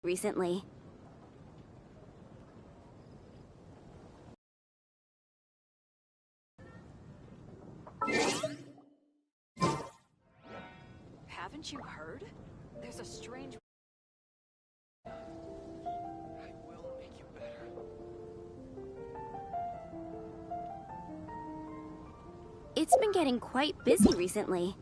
recently. Haven't you heard? There's a strange... I will make you better. It's been getting quite busy recently.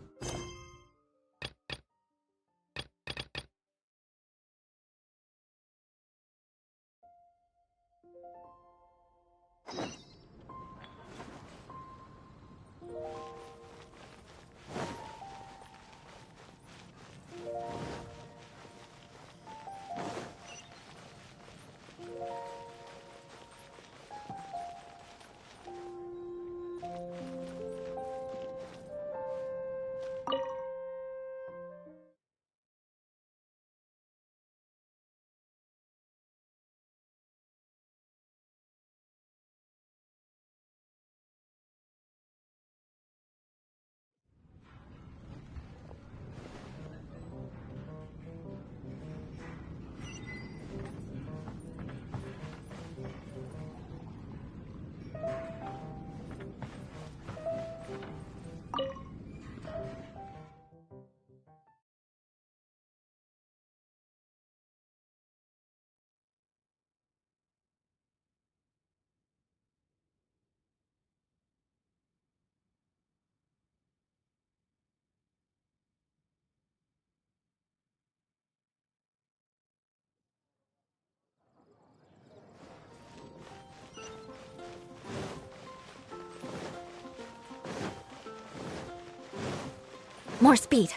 More speed.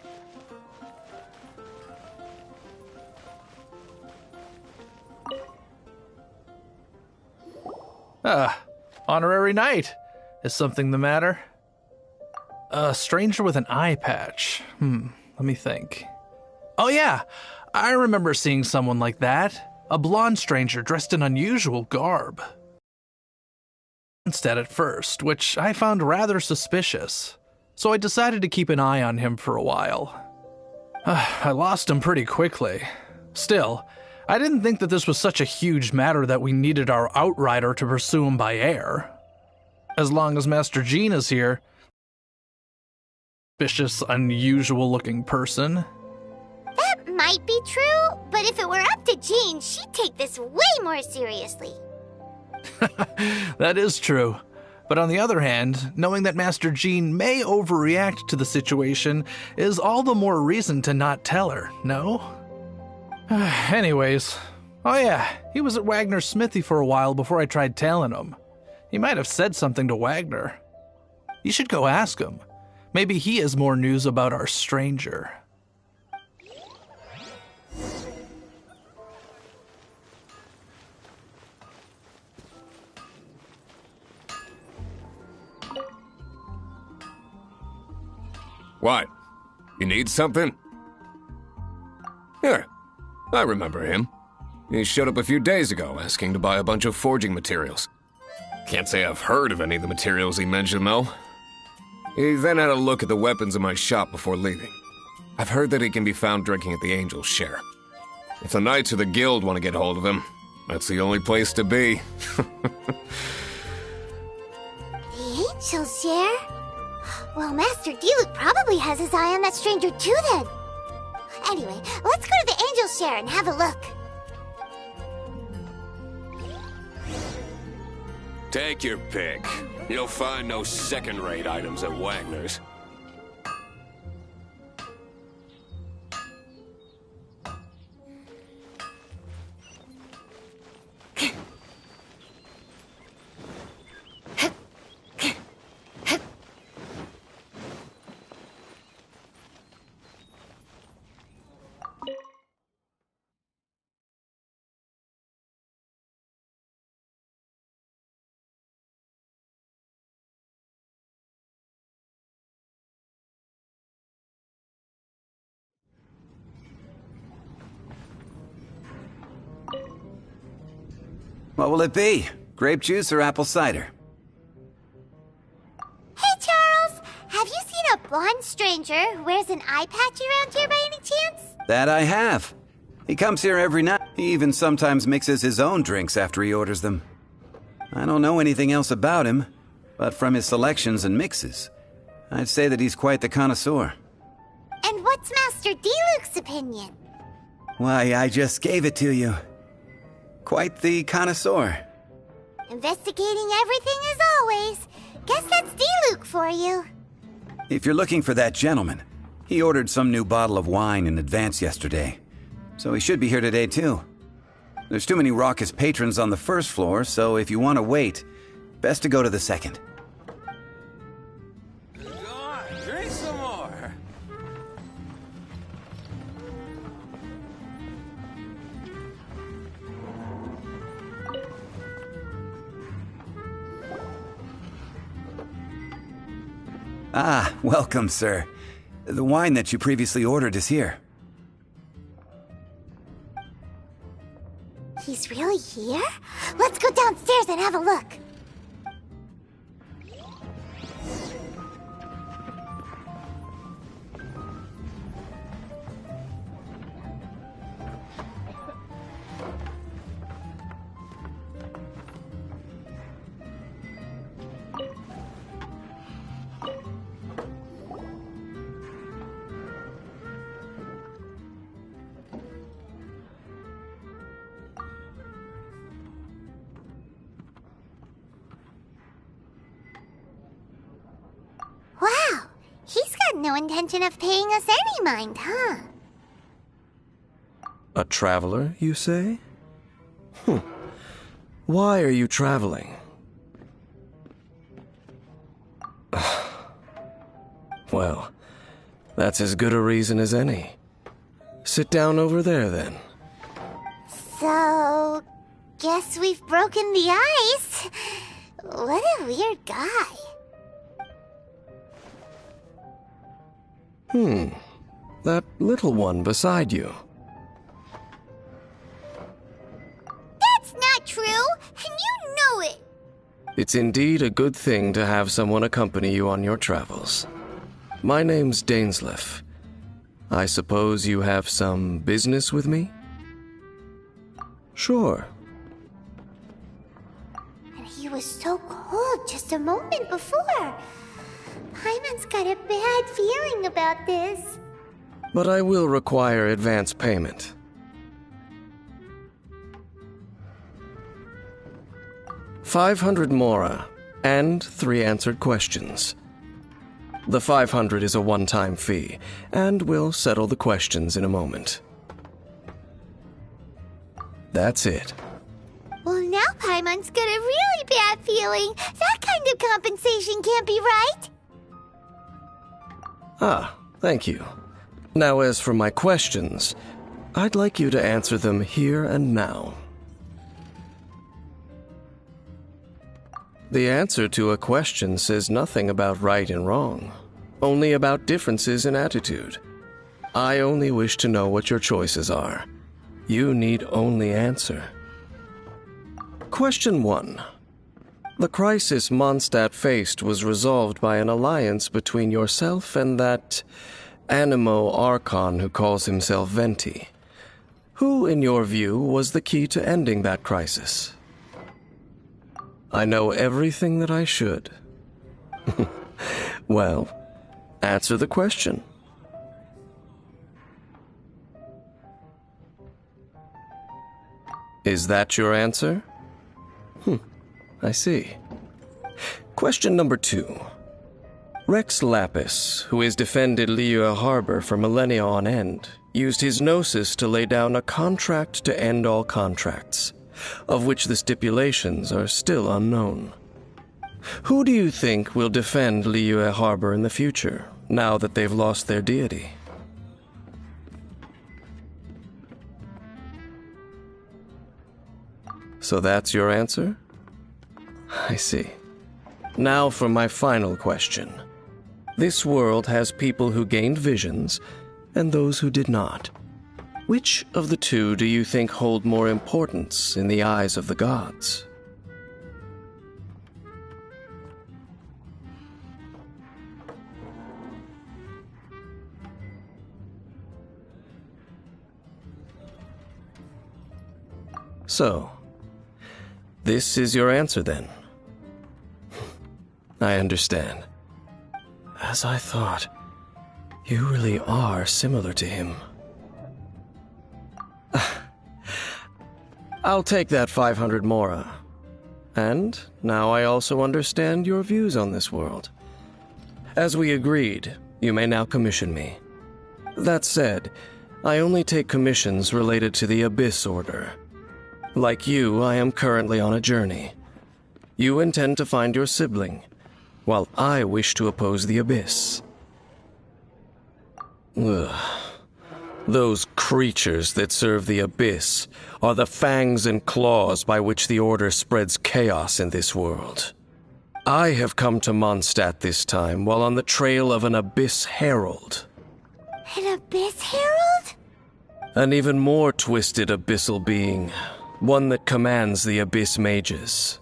Honorary knight. Is something the matter? A stranger with an eye patch. Let me think. Oh yeah, I remember seeing someone like that. A blonde stranger dressed in unusual garb. Instead at first, which I found rather suspicious. So I decided to keep an eye on him for a while. I lost him pretty quickly. Still, I didn't think that this was such a huge matter that we needed our outrider to pursue him by air. As long as Master Jean is here, suspicious, unusual-looking person. That might be true, but if it were up to Jean, she'd take this way more seriously. That is true. But on the other hand, knowing that Master Jean may overreact to the situation is all the more reason to not tell her, no? Anyways, oh yeah, he was at Wagner's smithy for a while before I tried tailing him. He might have said something to Wagner. You should go ask him. Maybe he has more news about our stranger. What? You need something? Here, I remember him. He showed up a few days ago asking to buy a bunch of forging materials. Can't say I've heard of any of the materials he mentioned, though. He then had a look at the weapons in my shop before leaving. I've heard that he can be found drinking at the Angel's Share. If the Knights or the Guild want to get hold of him, that's the only place to be. The Angel's Share? Well, Master Diluc probably has his eye on that stranger too, then. Anyway, let's go to the Angel's Share and have a look. Take your pick. You'll find no second-rate items at Wagner's. What will it be? Grape juice or apple cider? Hey, Charles! Have you seen a blonde stranger who wears an eye patch around here by any chance? That I have. He comes here every night. He even sometimes mixes his own drinks after he orders them. I don't know anything else about him, but from his selections and mixes, I'd say that he's quite the connoisseur. And what's Master D-Luke's opinion? Why, I just gave it to you. Quite the connoisseur. Investigating everything as always. Guess that's D-Luke for you. If you're looking for that gentleman, he ordered some new bottle of wine in advance yesterday, so he should be here today too. There's too many raucous patrons on the first floor, so if you want to wait, best to go to the second. Go on, drink some more. Ah, welcome, sir. The wine that you previously ordered is here. He's really here? Let's go downstairs and have a look. Wow, he's got no intention of paying us any mind, huh? A traveler, you say? Why are you traveling? Well, that's as good a reason as any. Sit down over there, then. So, guess we've broken the ice. What a weird guy. That little one beside you. That's not true, and you know it. It's indeed a good thing to have someone accompany you on your travels. My name's Dainsleif. I suppose you have some business with me? Sure. And he was so cold just a moment before. Paimon's got a bad feeling about this. But I will require advance payment. $500 mora, and 3 answered questions. The 500 is a one-time fee, and we'll settle the questions in a moment. That's it. Well, now Paimon's got a really bad feeling. That kind of compensation can't be right. Ah, thank you. Now, as for my questions, I'd like you to answer them here and now. The answer to a question says nothing about right and wrong, only about differences in attitude. I only wish to know what your choices are. You need only answer. Question 1. The crisis Mondstadt faced was resolved by an alliance between yourself and that Animo Archon who calls himself Venti. Who, in your view, was the key to ending that crisis? I know everything that I should. Well, answer the question. Is that your answer? I see. Question number 2. Rex Lapis, who has defended Liyue Harbor for millennia on end, used his gnosis to lay down a contract to end all contracts, of which the stipulations are still unknown. Who do you think will defend Liyue Harbor in the future, now that they've lost their deity? So that's your answer? I see. Now for my final question. This world has people who gained visions, and those who did not. Which of the two do you think hold more importance in the eyes of the gods? So, this is your answer then? I understand. As I thought, you really are similar to him. I'll take that 500 mora. And now I also understand your views on this world. As we agreed, you may now commission me. That said, I only take commissions related to the Abyss Order. Like you, I am currently on a journey. You intend to find your sibling, while I wish to oppose the Abyss. Ugh. Those creatures that serve the Abyss are the fangs and claws by which the Order spreads chaos in this world. I have come to Mondstadt this time while on the trail of an Abyss Herald. An Abyss Herald? An even more twisted abyssal being, one that commands the Abyss Mages.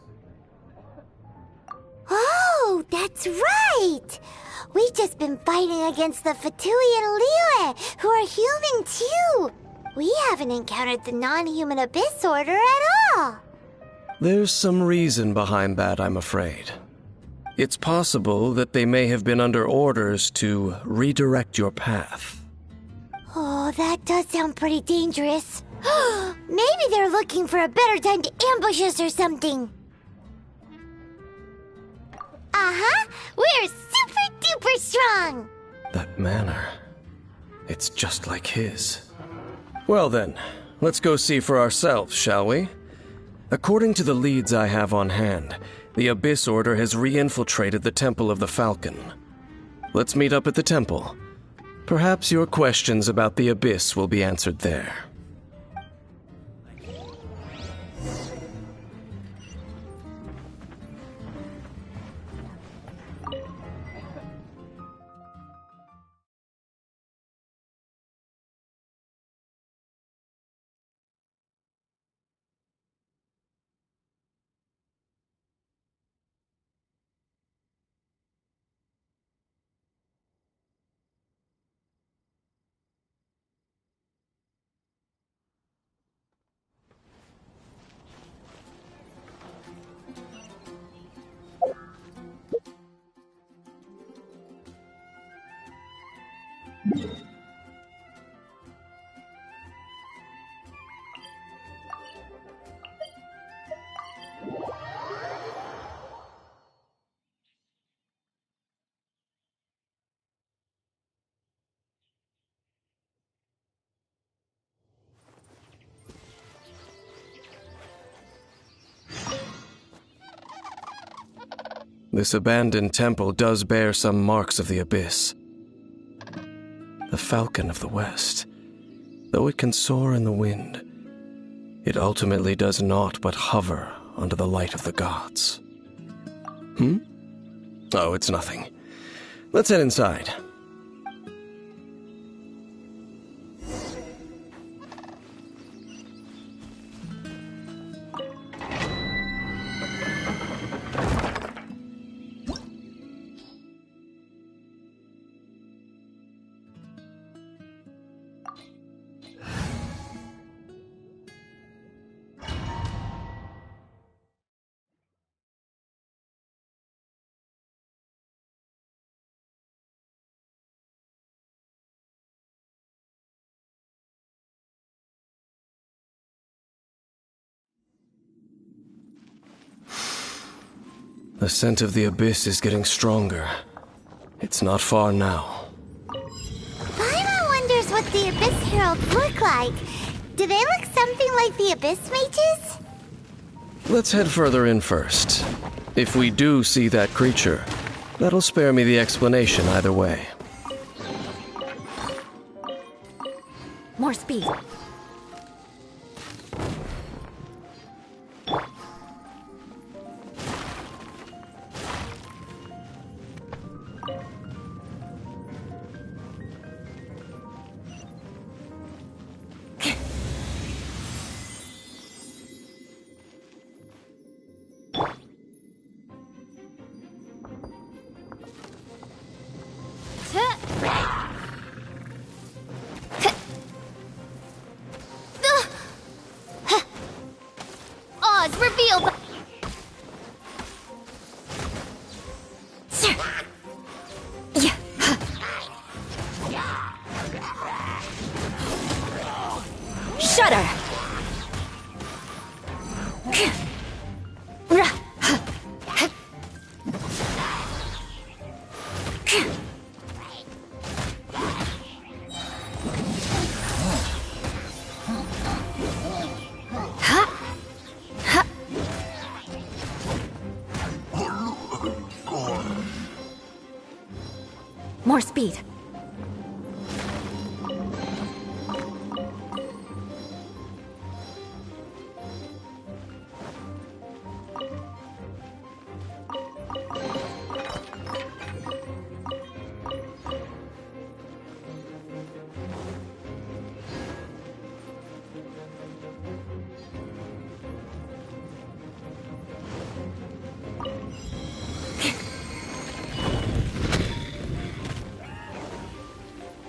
Oh, that's right! We've just been fighting against the Fatui and Liyue, who are human too! We haven't encountered the non-human Abyss Order at all! There's some reason behind that, I'm afraid. It's possible that they may have been under orders to redirect your path. Oh, that does sound pretty dangerous. Maybe they're looking for a better time to ambush us or something. Uh-huh! We're super duper strong! That manner, it's just like his. Well then, let's go see for ourselves, shall we? According to the leads I have on hand, the Abyss Order has re-infiltrated the Temple of the Falcon. Let's meet up at the temple. Perhaps your questions about the Abyss will be answered there. This abandoned temple does bear some marks of the Abyss. The Falcon of the West. Though it can soar in the wind, it ultimately does naught but hover under the light of the gods. Oh, it's nothing. Let's head inside. The scent of the Abyss is getting stronger. It's not far now. Paimon wonders what the Abyss Heralds look like. Do they look something like the Abyss Mages? Let's head further in first. If we do see that creature, that'll spare me the explanation either way. More speed. feel the... Shudder! More speed.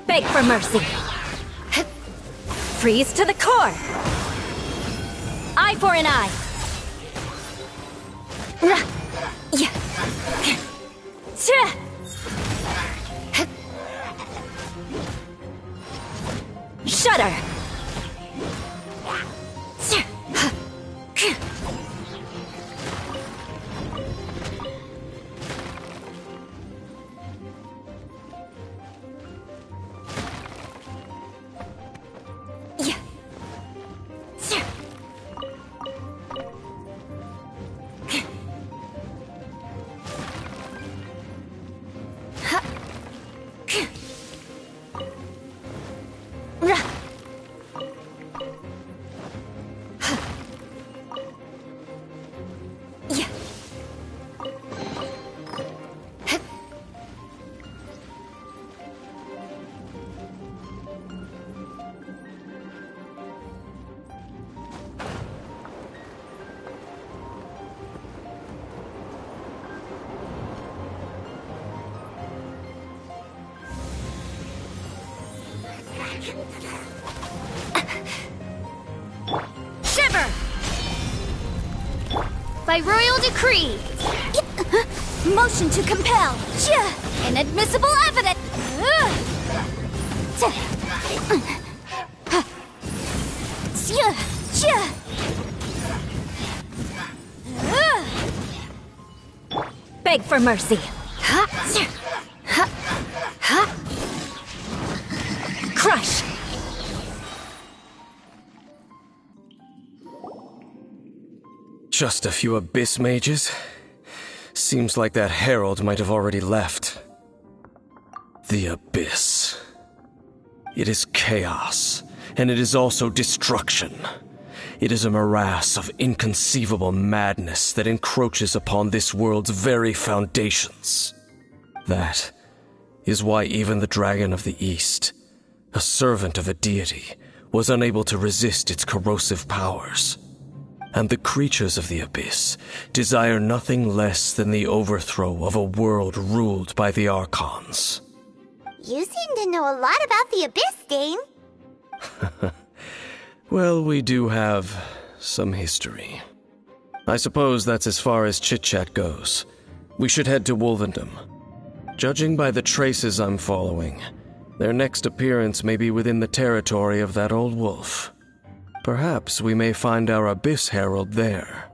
Beg for mercy. Freeze to the core. Eye for an eye. Shudder. Shiver! By royal decree! Motion to compel! Inadmissible evidence! Beg for mercy! Crush! Just a few abyss mages? Seems like that herald might have already left. The abyss. It is chaos, and it is also destruction. It is a morass of inconceivable madness that encroaches upon this world's very foundations. That is why even the Dragon of the East, a servant of a deity, was unable to resist its corrosive powers. And the creatures of the abyss desire nothing less than the overthrow of a world ruled by the Archons. You seem to know a lot about the abyss, Dane. Well, we do have some history. I suppose that's as far as chit-chat goes. We should head to Wolvendom. Judging by the traces I'm following, their next appearance may be within the territory of that old wolf. Perhaps we may find our Abyss Herald there.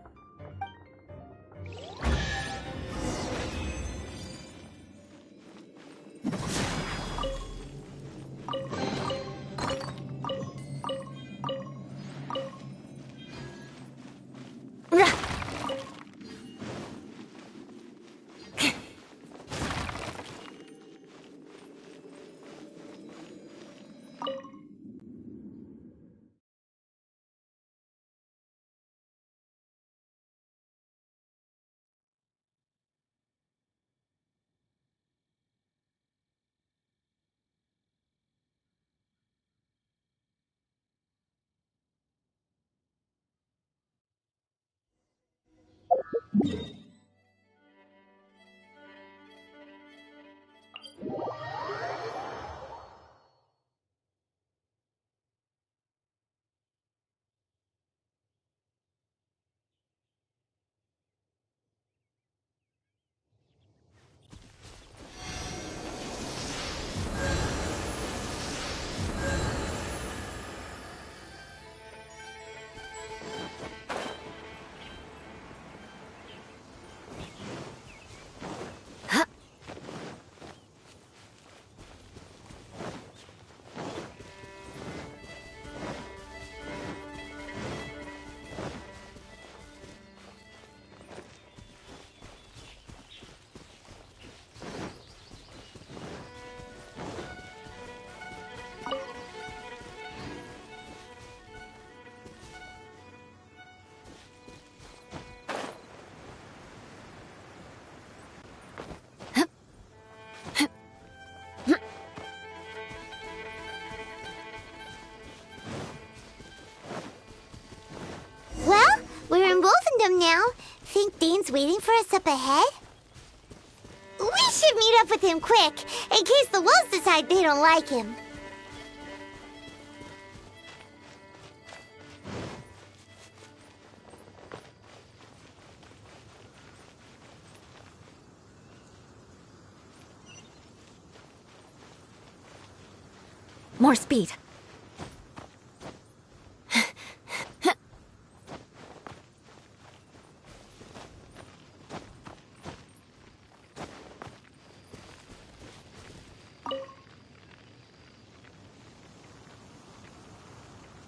waiting for us up ahead? We should meet up with him quick, in case the wolves decide they don't like him. More speed.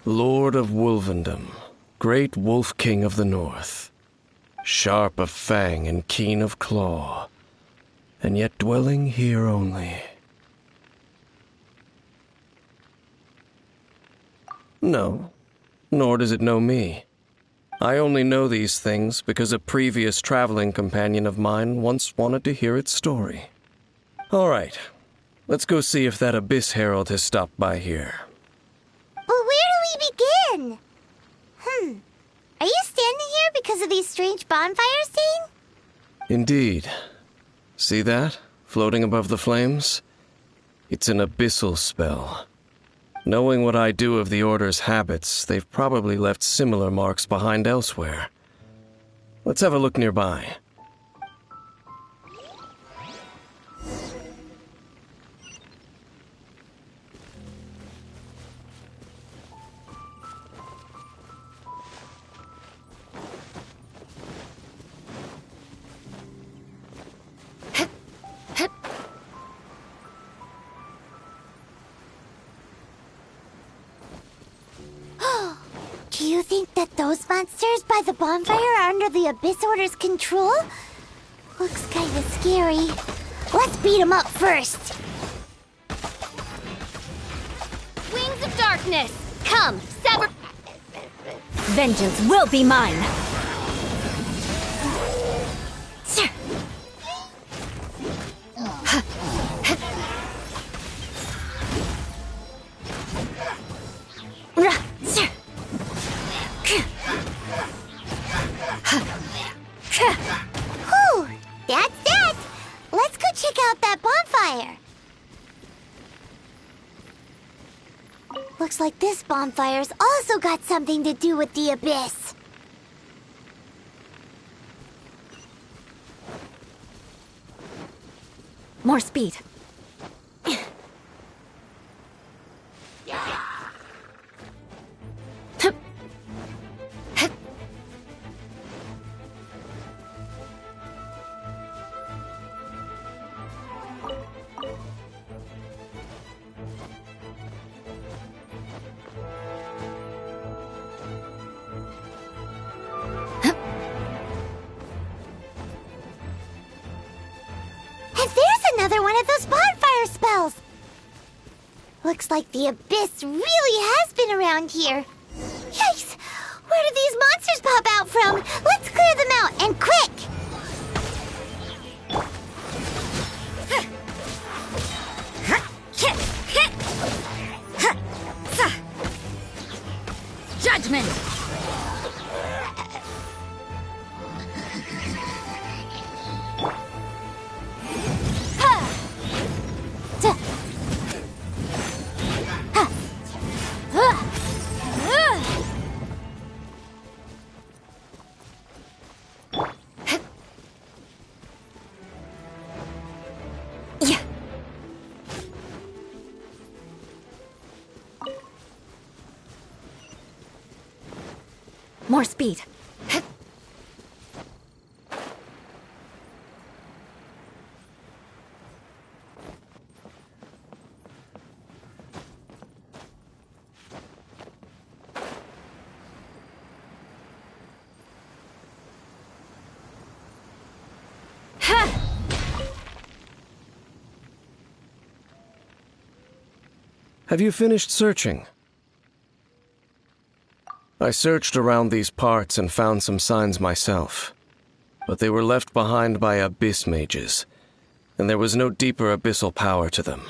Lord of Wolvendom, great Wolf King of the North, sharp of fang and keen of claw, and yet dwelling here only. No, nor does it know me. I only know these things because a previous traveling companion of mine once wanted to hear its story. All right, let's go see if that Abyss Herald has stopped by here. But where do we begin? Are you standing here because of these strange bonfires, Dane? Indeed. See that, floating above the flames? It's an abyssal spell. Knowing what I do of the Order's habits, they've probably left similar marks behind elsewhere. Let's have a look nearby. Do you think that those monsters by the bonfire are under the Abyss Order's control? Looks kinda scary. Let's beat them up first. Wings of darkness! Come, sever... Vengeance will be mine! Whew, that's that. Let's go check out that bonfire. Looks like this bonfire's also got something to do with the Abyss. More speed. Another one of those bonfire spells! Looks like the Abyss really has been around here. Yikes! Where did these monsters pop out from? Let's clear them out, and quick! Judgment! More speed. Have you finished searching? I searched around these parts and found some signs myself, but they were left behind by abyss mages, and there was no deeper abyssal power to them.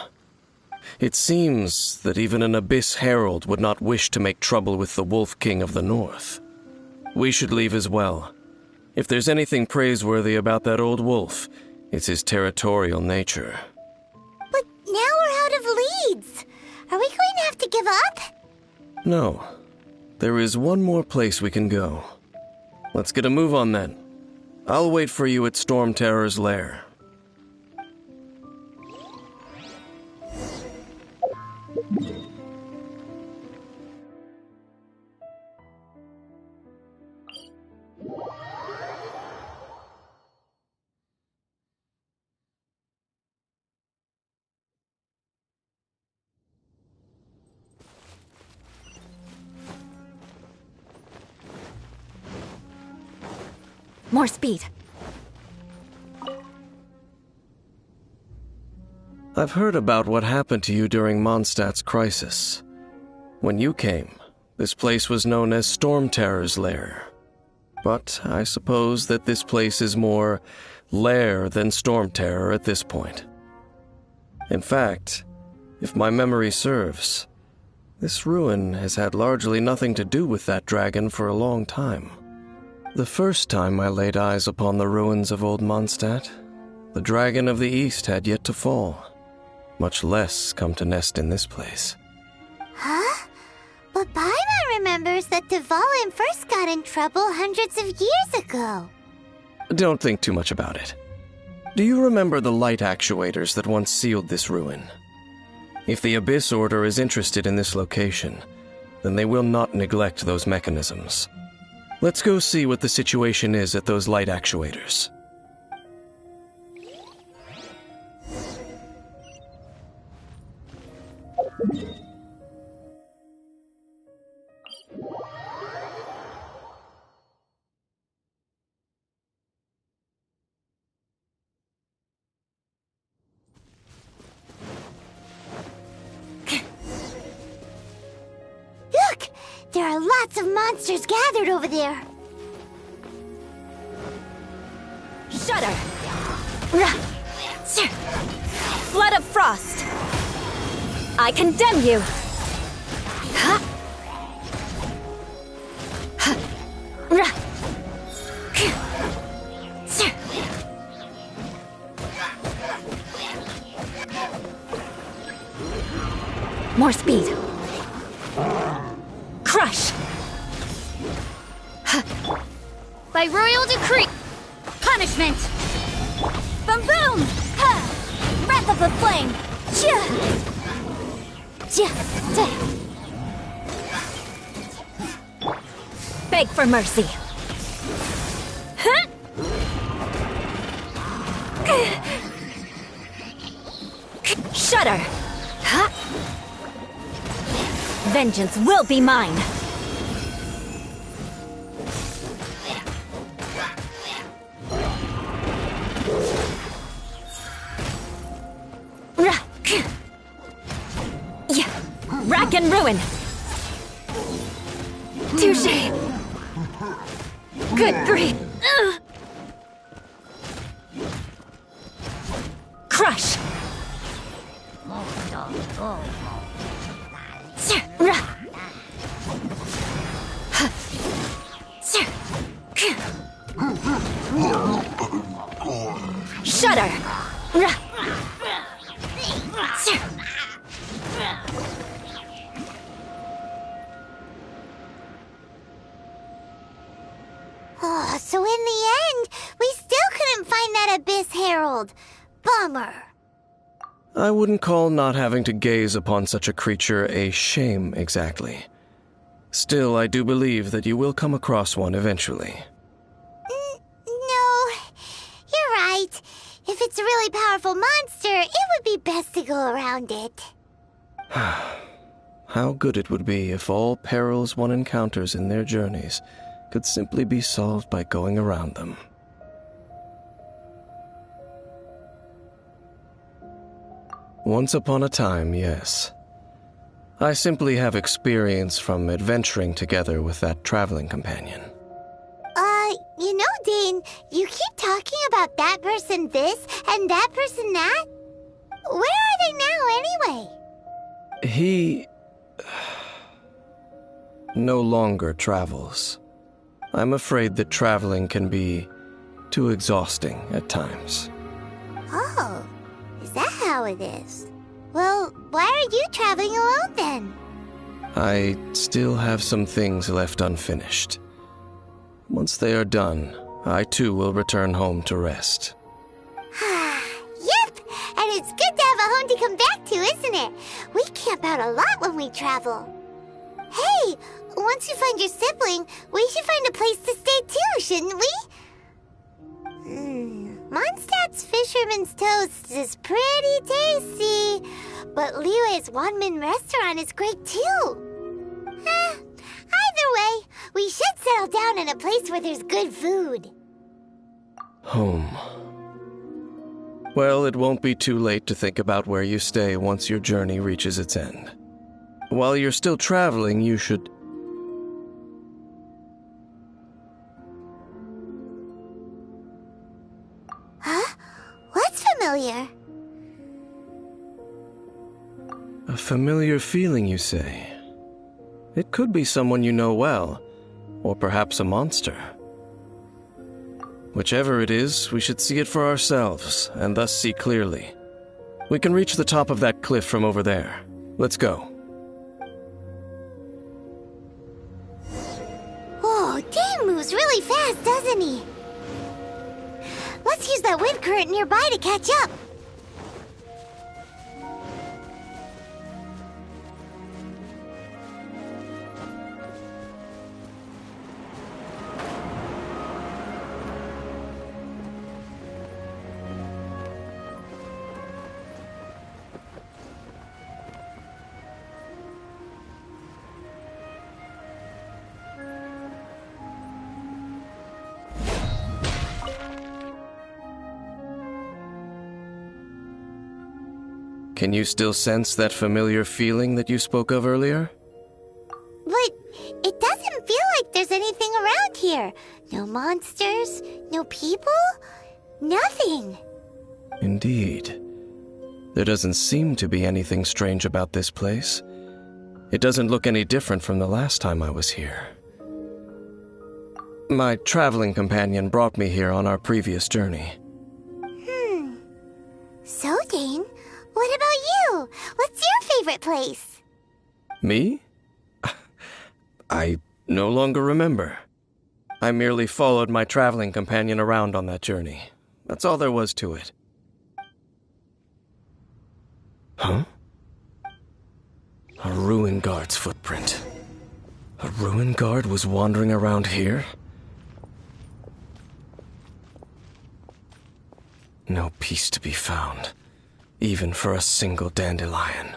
It seems that even an Abyss Herald would not wish to make trouble with the Wolf King of the North. We should leave as well. If there's anything praiseworthy about that old wolf, it's his territorial nature. But now we're out of leads. Are we going to have to give up? No. There is one more place we can go. Let's get a move on then. I'll wait for you at Storm Terror's lair. More speed. I've heard about what happened to you during Mondstadt's crisis. When you came, this place was known as Storm Terror's lair. But I suppose that this place is more lair than Storm Terror at this point. In fact, if my memory serves, this ruin has had largely nothing to do with that dragon for a long time. The first time I laid eyes upon the ruins of old Mondstadt, the dragon of the East had yet to fall, much less come to nest in this place. Huh? But Paimon remembers that Dvalin first got in trouble hundreds of years ago. Don't think too much about it. Do you remember the light actuators that once sealed this ruin? If the Abyss Order is interested in this location, then they will not neglect those mechanisms. Let's go see what the situation is at those light actuators. Look! There are lots of monsters gathered over there. Shudder! Flood of frost! I condemn you! More speed! Crush! By royal decree! Punishment! Boom boom! Ha! Wrath of the flame! Beg for mercy! Huh? Shudder! Huh? Vengeance will be mine! Rack and ruin! Touché! Good grief! Crush! Shudder! Oh, so in the end, we still couldn't find that Abyss Herald. Bummer. I wouldn't call not having to gaze upon such a creature a shame exactly. Still, I do believe that you will come across one eventually. No, you're right. If it's a really powerful monster, it would be best to go around it. How good it would be if all perils one encounters in their journeys could simply be solved by going around them. Once upon a time, yes. I simply have experience from adventuring together with that traveling companion. You know, Dane, you keep talking about that person this and that person that. Where are they now, anyway? He no longer travels. I'm afraid that traveling can be too exhausting at times. Oh, is that how it is? Well, why are you traveling alone then? I still have some things left unfinished. Once they are done, I too will return home to rest. Yep, and it's good to have a home to come back to, isn't it? We camp out a lot when we travel. Hey, once you find your sibling, we should find a place to stay too, shouldn't we? Mondstadt's Fisherman's Toast is pretty tasty, but Liyue's Wanmin restaurant is great too. Either way, we should settle down in a place where there's good food. Home. Well, it won't be too late to think about where you stay once your journey reaches its end. While you're still traveling, you should... Huh? What's familiar? A familiar feeling, you say? It could be someone you know well, or perhaps a monster. Whichever it is, we should see it for ourselves, and thus see clearly. We can reach the top of that cliff from over there. Let's go. Whoa, Dane moves really fast, doesn't he? Let's use that wind current nearby to catch up. Can you still sense that familiar feeling that you spoke of earlier? But it doesn't feel like there's anything around here. No monsters, no people, nothing. Indeed. There doesn't seem to be anything strange about this place. It doesn't look any different from the last time I was here. My traveling companion brought me here on our previous journey. So, Dane, what about you? What's your favorite place? Me? I no longer remember. I merely followed my traveling companion around on that journey. That's all there was to it. Huh? A ruin guard's footprint. A ruin guard was wandering around here? No peace to be found, even for a single dandelion.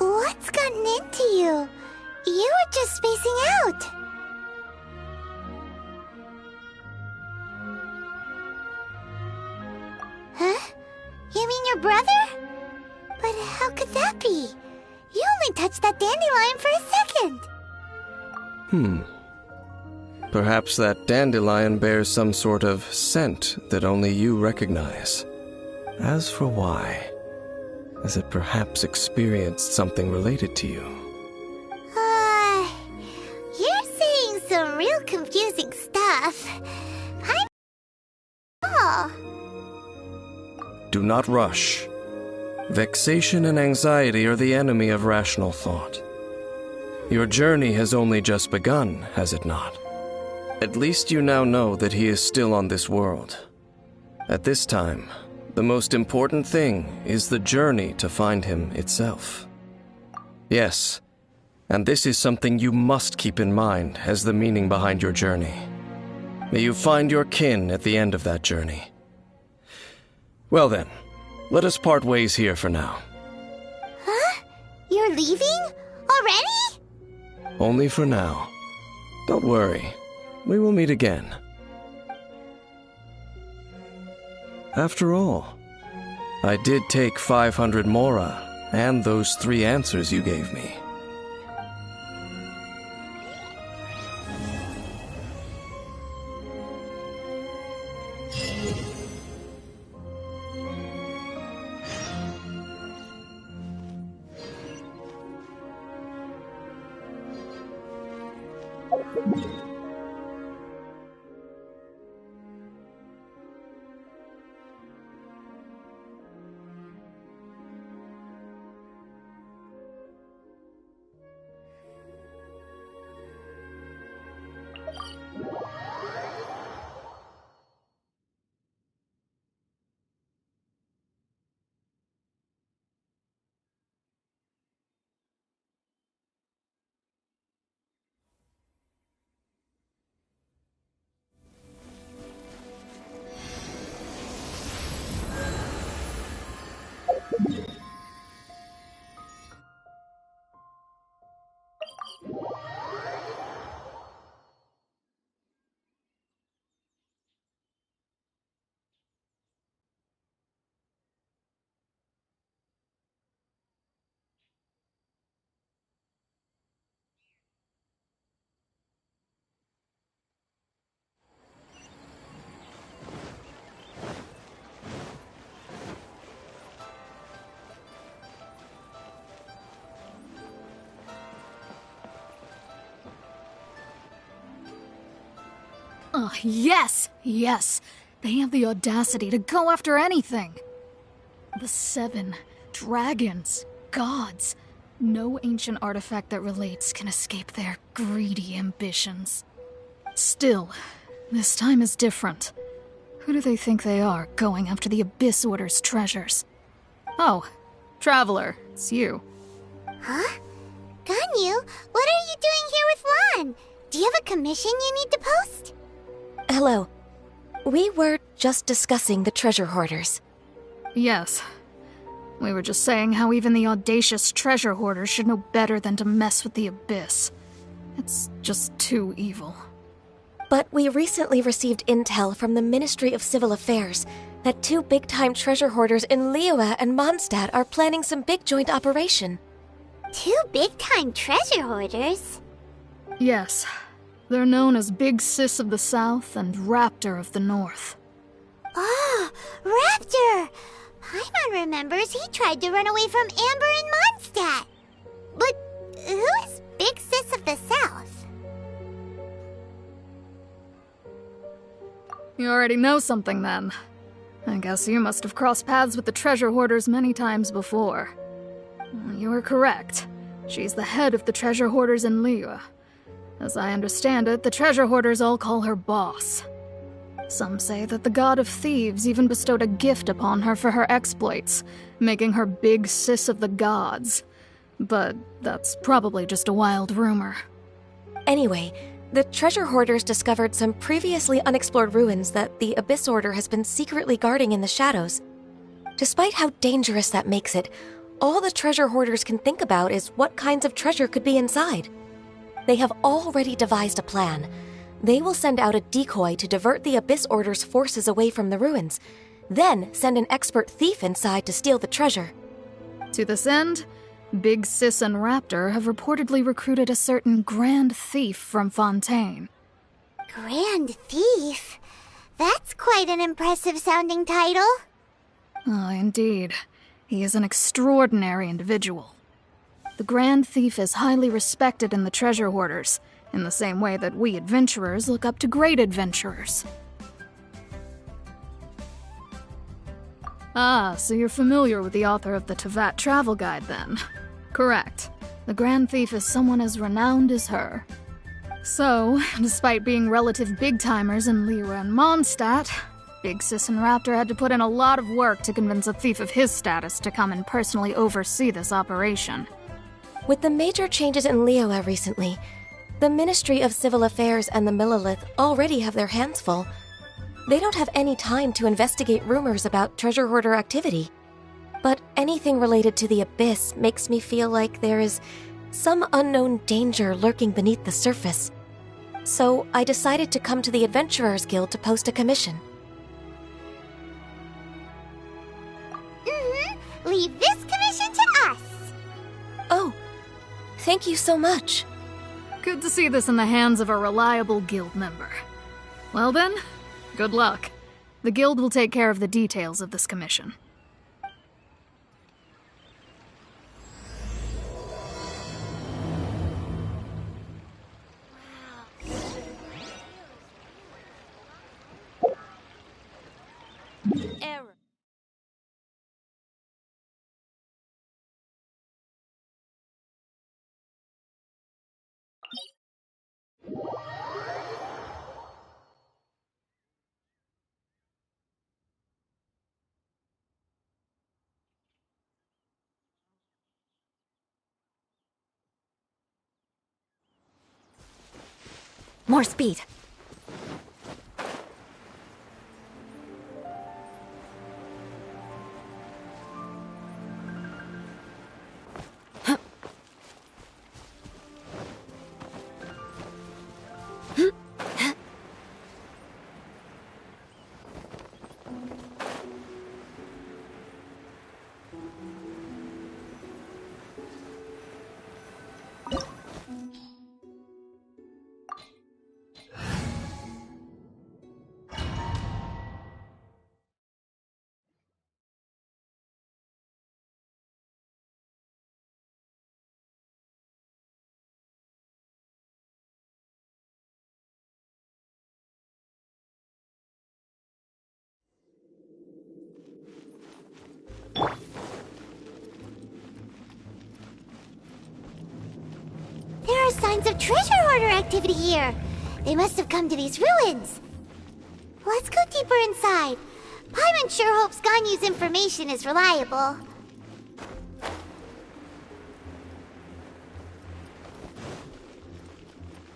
What's gotten into you? You were just spacing out. Huh? You mean your brother? But how could that be? You only touched that dandelion for a second. Perhaps that dandelion bears some sort of scent that only you recognize. As for why, has it perhaps experienced something related to you? You're saying some real confusing stuff. Do not rush. Vexation and anxiety are the enemy of rational thought. Your journey has only just begun, has it not? At least you now know that he is still on this world. At this time, the most important thing is the journey to find him itself. Yes, and this is something you must keep in mind as the meaning behind your journey. May you find your kin at the end of that journey. Well then, let us part ways here for now. Huh? You're leaving? Already? Only for now. Don't worry. We will meet again. After all, I did take 500 mora and those 3 answers you gave me. Oh, yes! Yes! They have the audacity to go after anything! The 7 dragons, gods. No ancient artifact that relates can escape their greedy ambitions. Still, this time is different. Who do they think they are, going after the Abyss Order's treasures? Oh, Traveler, it's you. Huh? Ganyu, what are you doing here with Lan? Do you have a commission you need to post? Hello. We were just discussing the treasure hoarders. Yes. We were just saying how even the audacious treasure hoarders should know better than to mess with the Abyss. It's just too evil. But we recently received intel from the Ministry of Civil Affairs that 2 big-time treasure hoarders in Liyue and Mondstadt are planning some big joint operation. 2 big-time treasure hoarders? Yes. They're known as Big Sis of the South and Raptor of the North. Oh, Raptor! Paimon remembers he tried to run away from Amber in Mondstadt. But who is Big Sis of the South? You already know something then. I guess you must have crossed paths with the treasure hoarders many times before. You are correct. She's the head of the treasure hoarders in Liyue. As I understand it, the treasure hoarders all call her boss. Some say that the god of thieves even bestowed a gift upon her for her exploits, making her Big Sis of the gods. But that's probably just a wild rumor. Anyway, the treasure hoarders discovered some previously unexplored ruins that the Abyss Order has been secretly guarding in the shadows. Despite how dangerous that makes it, all the treasure hoarders can think about is what kinds of treasure could be inside. They have already devised a plan. They will send out a decoy to divert the Abyss Order's forces away from the ruins, then send an expert thief inside to steal the treasure. To this end, Big Sis and Raptor have reportedly recruited a certain Grand Thief from Fontaine. Grand Thief? That's quite an impressive-sounding title. Oh, indeed. He is an extraordinary individual. The Grand Thief is highly respected in the treasure hoarders, in the same way that we adventurers look up to great adventurers. Ah, so you're familiar with the author of the Tevat Travel Guide, then? Correct. The Grand Thief is someone as renowned as her. So, despite being relative big-timers in Liyue and Mondstadt, Big Sis and Raptor had to put in a lot of work to convince a thief of his status to come and personally oversee this operation. With the major changes in Liyue recently, the Ministry of Civil Affairs and the Millelith already have their hands full. They don't have any time to investigate rumors about treasure hoarder activity. But anything related to the Abyss makes me feel like there is some unknown danger lurking beneath the surface. So I decided to come to the Adventurers Guild to post a commission. Leave this commission to us. Oh, thank you so much. Good to see this in the hands of a reliable guild member. Well then, good luck. The guild will take care of the details of this commission. Error. More speed. There are signs of treasure hoarder activity here. They must have come to these ruins. Let's go deeper inside. Paimon sure hopes Ganyu's information is reliable.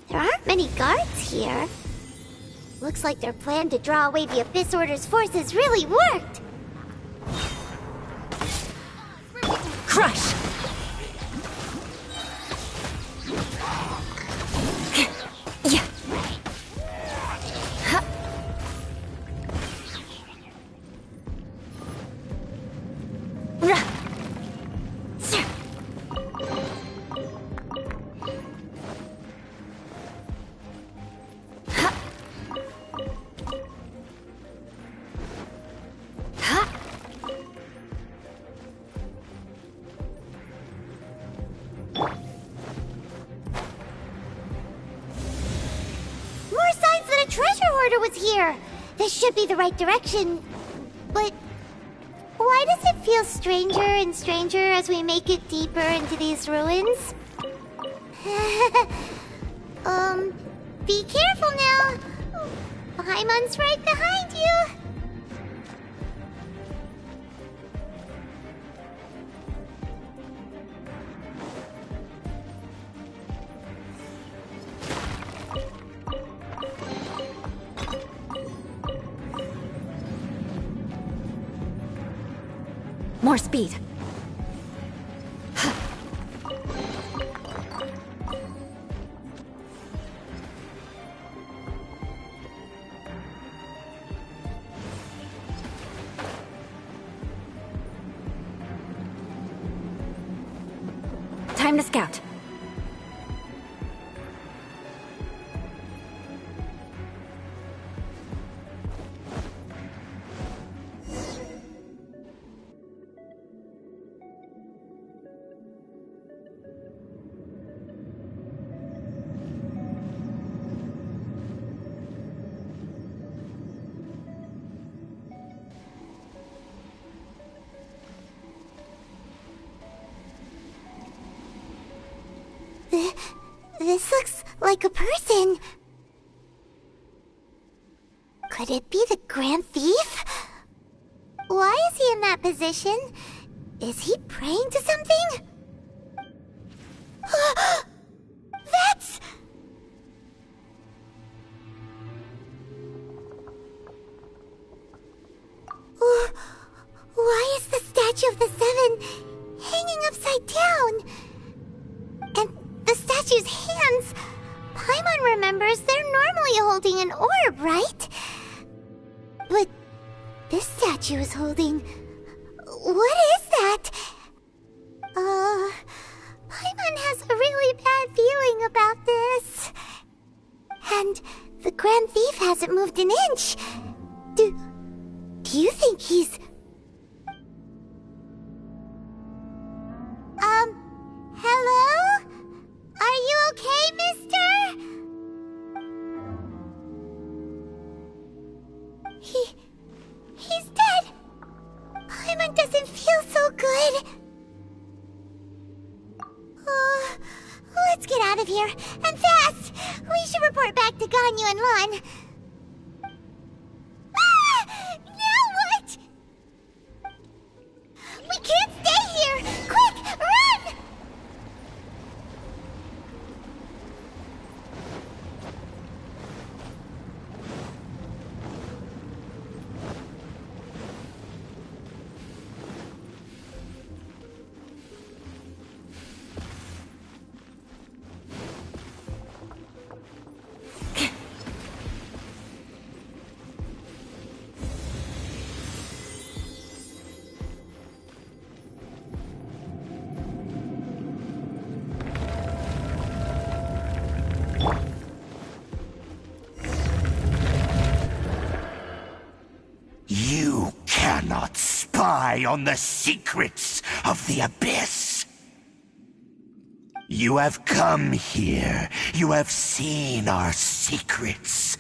There aren't many guards here. Looks like their plan to draw away the Abyss Order's forces really worked. Crush! Yeah. Here! This should be the right direction. But why does it feel stranger and stranger as we make it deeper into these ruins? Be careful now. Paimon's right behind you. More speed. Time to scout. This looks like a person. Could it be the Grand Thief? Why is he in that position? Is he praying to something? That's... Why is the Statue of the Seven hanging upside down? And But this statue is holding... What is that? Paimon has a really bad feeling about this. And the Grand Thief hasn't moved an inch. Do you think he's... Hello? Are you okay, mister? He's dead. Paimon doesn't feel so good. Let's get out of here, and fast! We should report back to Ganyu and Lon. Ah! Now what? We can't stay here! Quick, run! You cannot spy on the secrets of the Abyss. You have come here. You have seen our secrets.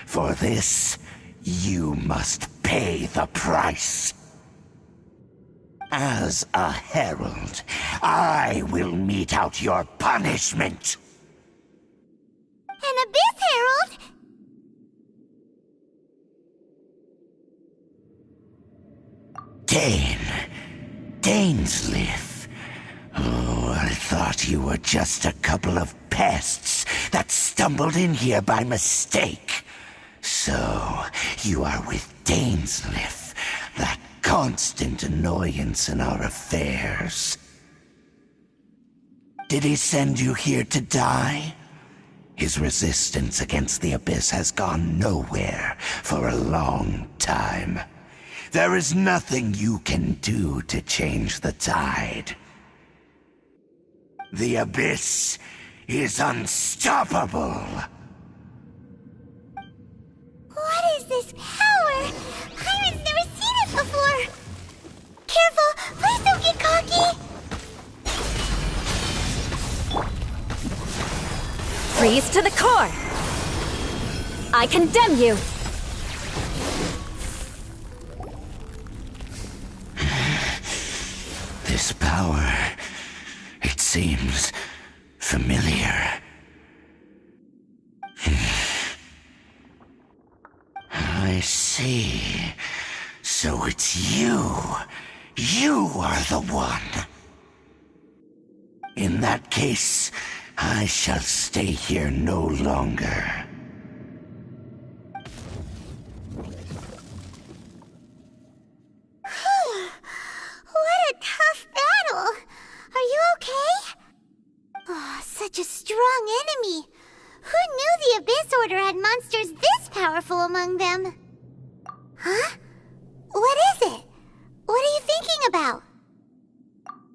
For this, you must pay the price. As a herald, I will mete out your punishment. An Abyss Herald? Dainsleif. Oh, I thought you were just a couple of pests that stumbled in here by mistake. So, you are with Dainsleif, that constant annoyance in our affairs. Did he send you here to die? His resistance against the Abyss has gone nowhere for a long time. There is nothing you can do to change the tide. The Abyss is unstoppable. What is this power? Pirate's never seen it before. Careful, please don't get cocky. Freeze to the core! I condemn you! This power, it seems familiar. I see. So it's you. You are the one. In that case, I shall stay here no longer. What a tough battle! Are you okay? Oh, such a strong enemy. Who knew the Abyss Order had monsters this powerful among them? Huh? What is it? What are you thinking about?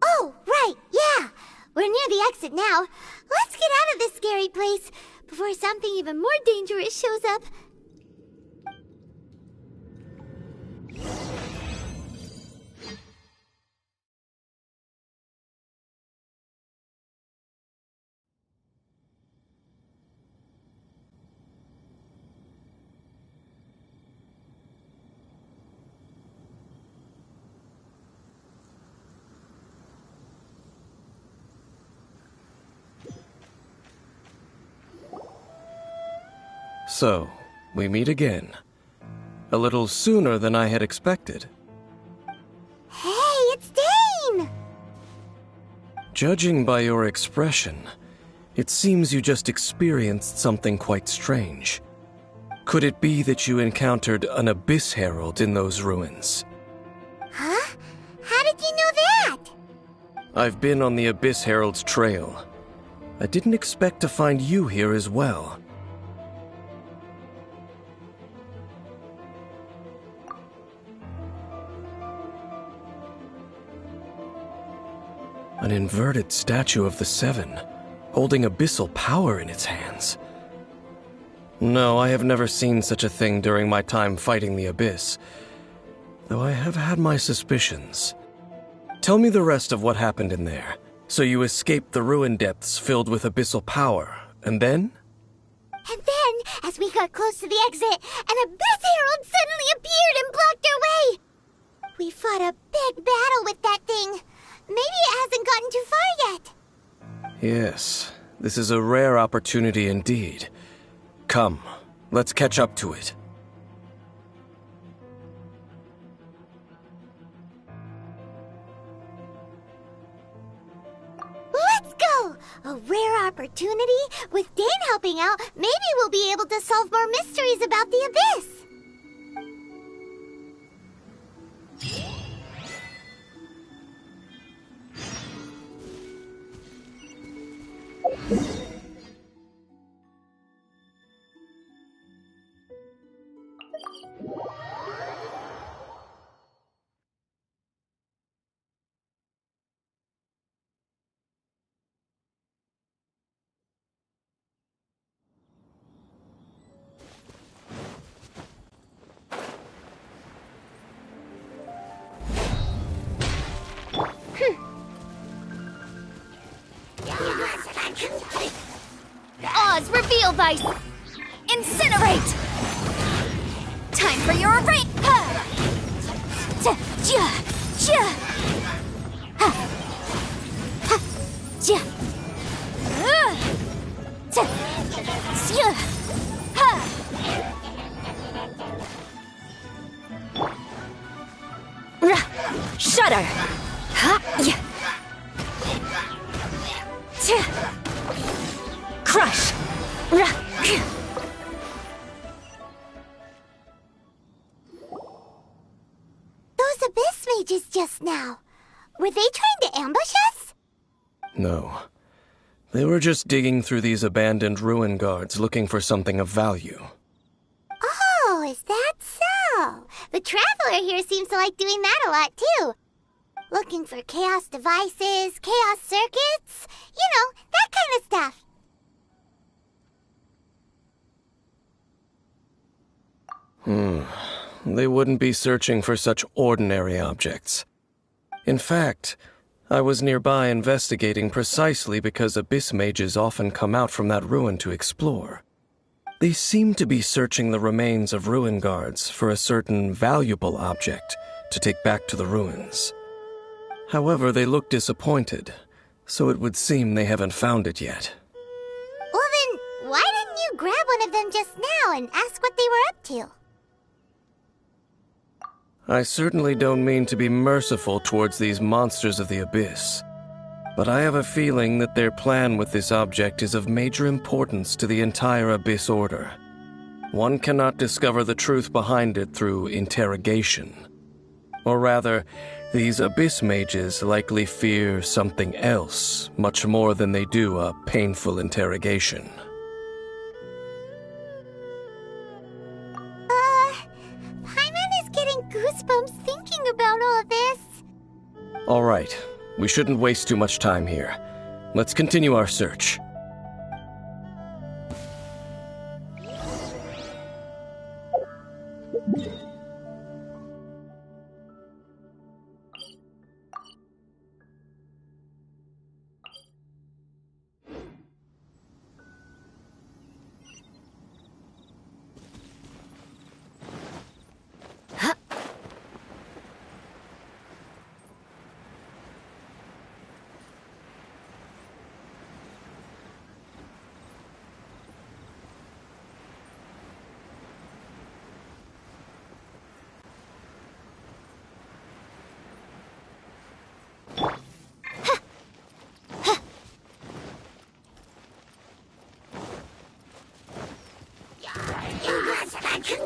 Oh, right, yeah. We're near the exit now. Let's get out of this scary place before something even more dangerous shows up. So, we meet again. A little sooner than I had expected. Hey, it's Dane! Judging by your expression, it seems you just experienced something quite strange. Could it be that you encountered an Abyss Herald in those ruins? Huh? How did you know that? I've been on the Abyss Herald's trail. I didn't expect to find you here as well. An inverted statue of the Seven, holding abyssal power in its hands. No, I have never seen such a thing during my time fighting the Abyss, though I have had my suspicions. Tell me the rest of what happened in there. So you escaped the ruin depths filled with abyssal power, and then? And then, as we got close to the exit, an Abyss Herald suddenly appeared and blocked our way! We fought a big battle with that thing. Maybe it hasn't gotten too far yet. Yes, this is a rare opportunity indeed. Come, let's catch up to it. Let's go! A rare opportunity? With Dane helping out, maybe we'll be able to solve more mysteries about the Abyss! Oz, reveal thy... Incinerate! Time for your array! Shudder! Crush! Those Abyss mages just now. Were they trying to ambush us? No. They were just digging through these abandoned ruin guards looking for something of value. Oh, is that so? The Traveler here seems to like doing that a lot, too. Looking for chaos devices, chaos circuits, you know, that kind of stuff. They wouldn't be searching for such ordinary objects. In fact, I was nearby investigating precisely because Abyss mages often come out from that ruin to explore. They seem to be searching the remains of ruin guards for a certain valuable object to take back to the ruins. However, they look disappointed, so it would seem they haven't found it yet. Well then, why didn't you grab one of them just now and ask what they were up to? I certainly don't mean to be merciful towards these monsters of the Abyss, but I have a feeling that their plan with this object is of major importance to the entire Abyss Order. One cannot discover the truth behind it through interrogation. Or rather, these Abyss mages likely fear something else much more than they do a painful interrogation. Paimon is getting goosebumps thinking about all this. All right, we shouldn't waste too much time here. Let's continue our search.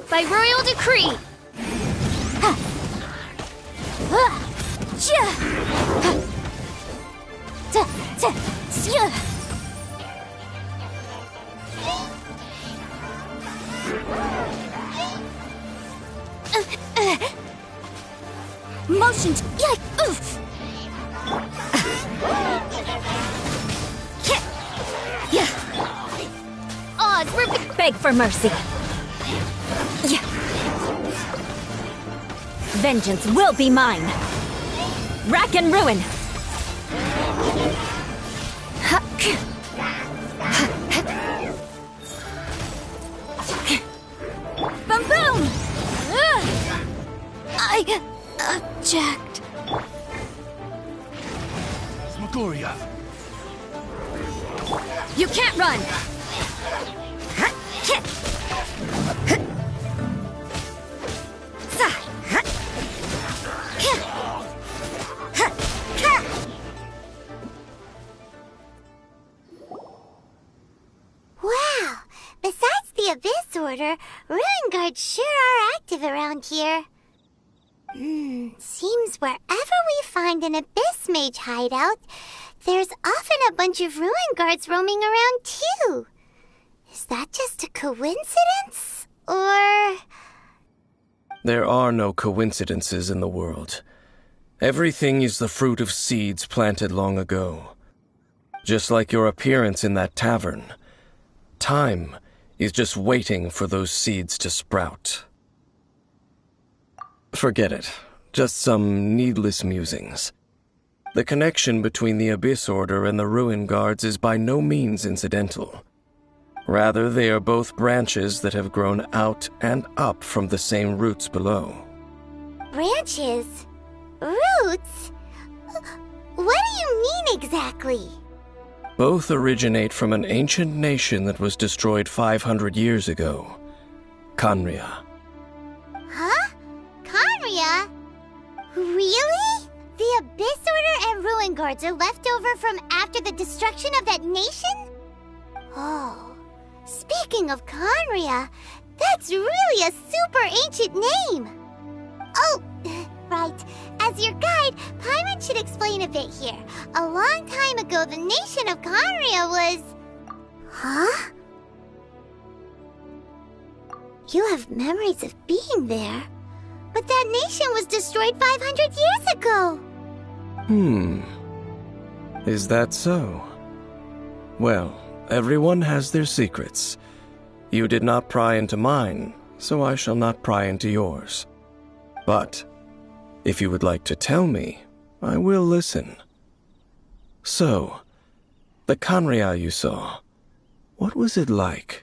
By royal decree! Motion to... Oof! claws, beg for mercy. Yeah. Vengeance will be mine. Rack and ruin. Boom boom! I object. Smagoria. You can't run! Wow! Besides the Abyss Order, Ruin Guards sure are active around here. Seems wherever we find an Abyss Mage hideout, there's often a bunch of Ruin Guards roaming around too. Is that just a coincidence? Or... There are no coincidences in the world. Everything is the fruit of seeds planted long ago. Just like your appearance in that tavern. Time is just waiting for those seeds to sprout. Forget it. Just some needless musings. The connection between the Abyss Order and the Ruin Guards is by no means incidental. Rather, they are both branches that have grown out and up from the same roots below. Branches? Roots? What do you mean exactly? Both originate from an ancient nation that was destroyed 500 years ago. Khaenri'ah. Huh? Khaenri'ah? Really? The Abyss Order and Ruin Guards are left over from after the destruction of that nation? Oh, speaking of Khaenri'ah, that's really a super ancient name. Oh, right. As your guide, Paimon should explain a bit here. A long time ago, the nation of Khaenri'ah was... Huh? You have memories of being there. But that nation was destroyed 500 years ago. Is that so? Well, everyone has their secrets. You did not pry into mine, so I shall not pry into yours. But, if you would like to tell me, I will listen. So, the Khaenri'ah you saw, what was it like?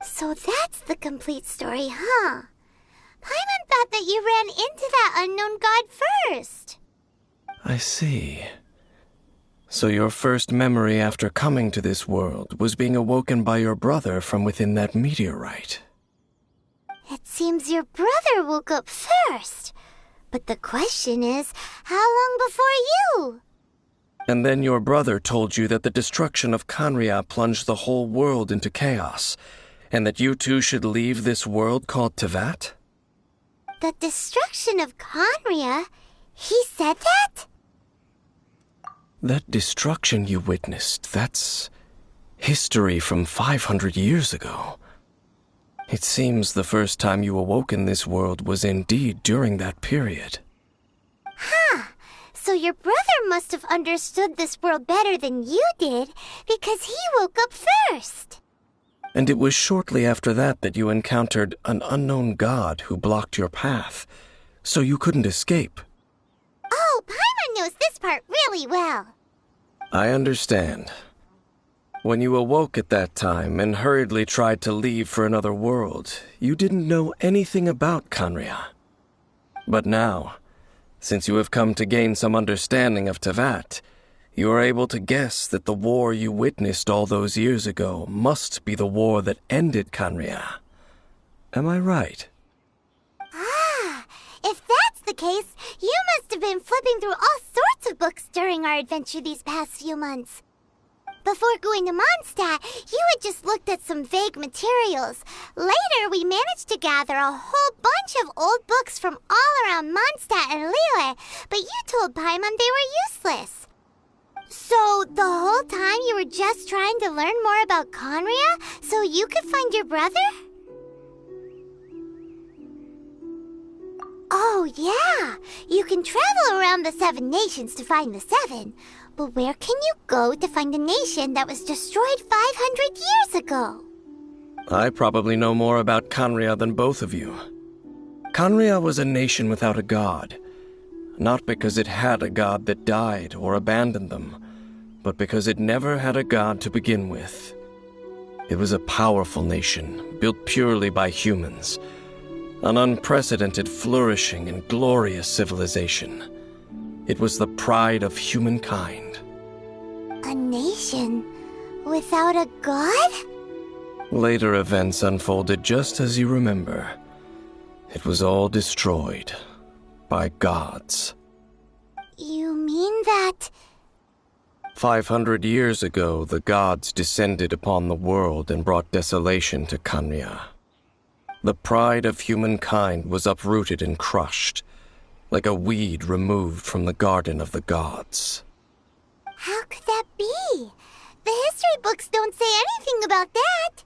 So that's the complete story, huh? Paimon thought that you ran into that unknown god first. I see. So your first memory after coming to this world was being awoken by your brother from within that meteorite. It seems your brother woke up first. But the question is, how long before you? And then your brother told you that the destruction of Khaenri'ah plunged the whole world into chaos, and that you two should leave this world called Teyvat? The destruction of Khaenri'ah? He said that? That destruction you witnessed, that's history from 500 years ago. It seems the first time you awoke in this world was indeed during that period. Huh. So your brother must have understood this world better than you did, because he woke up first. And it was shortly after that that you encountered an unknown god who blocked your path, so you couldn't escape. Oh, Paimon knows this part really well. I understand. When you awoke at that time and hurriedly tried to leave for another world, you didn't know anything about Khaenri'ah. But now, since you have come to gain some understanding of Teyvat, you are able to guess that the war you witnessed all those years ago must be the war that ended Khaenri'ah. Am I right? Ah, if that's the case, you must have been flipping through all sorts of books during our adventure these past few months. Before going to Mondstadt, You had just looked at some vague materials. Later, we managed to gather a whole bunch of old books from all around Mondstadt and Liyue, but you told Paimon they were useless. So, the whole time you were just trying to learn more about Conria so you could find your brother? Oh, yeah. You can travel around the 7 nations to find the 7. But where can you go to find a nation that was destroyed 500 years ago? I probably know more about Conria than both of you. Conria was a nation without a god. Not because it had a god that died or abandoned them, but because it never had a god to begin with. It was a powerful nation, built purely by humans. An unprecedented, flourishing, and glorious civilization. It was the pride of humankind. A nation without a god? Later events unfolded just as you remember. It was all destroyed by gods. You mean that... 500 years ago, the gods descended upon the world and brought desolation to Conria. The pride of humankind was uprooted and crushed, like a weed removed from the garden of the gods. How could that be? The history books don't say anything about that.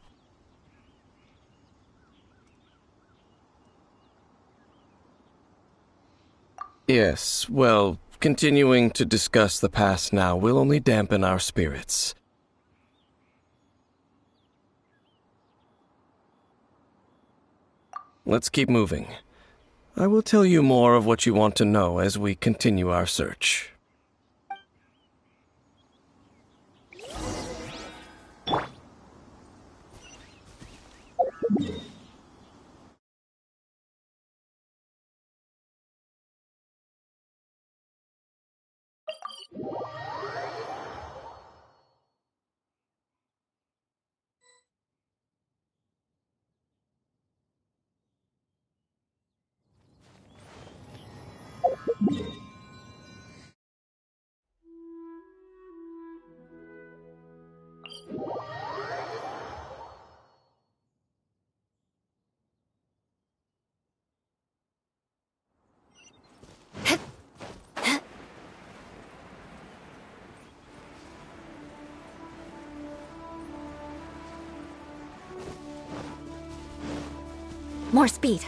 Yes, well, continuing to discuss the past now will only dampen our spirits. Let's keep moving. I will tell you more of what you want to know as we continue our search. More speed.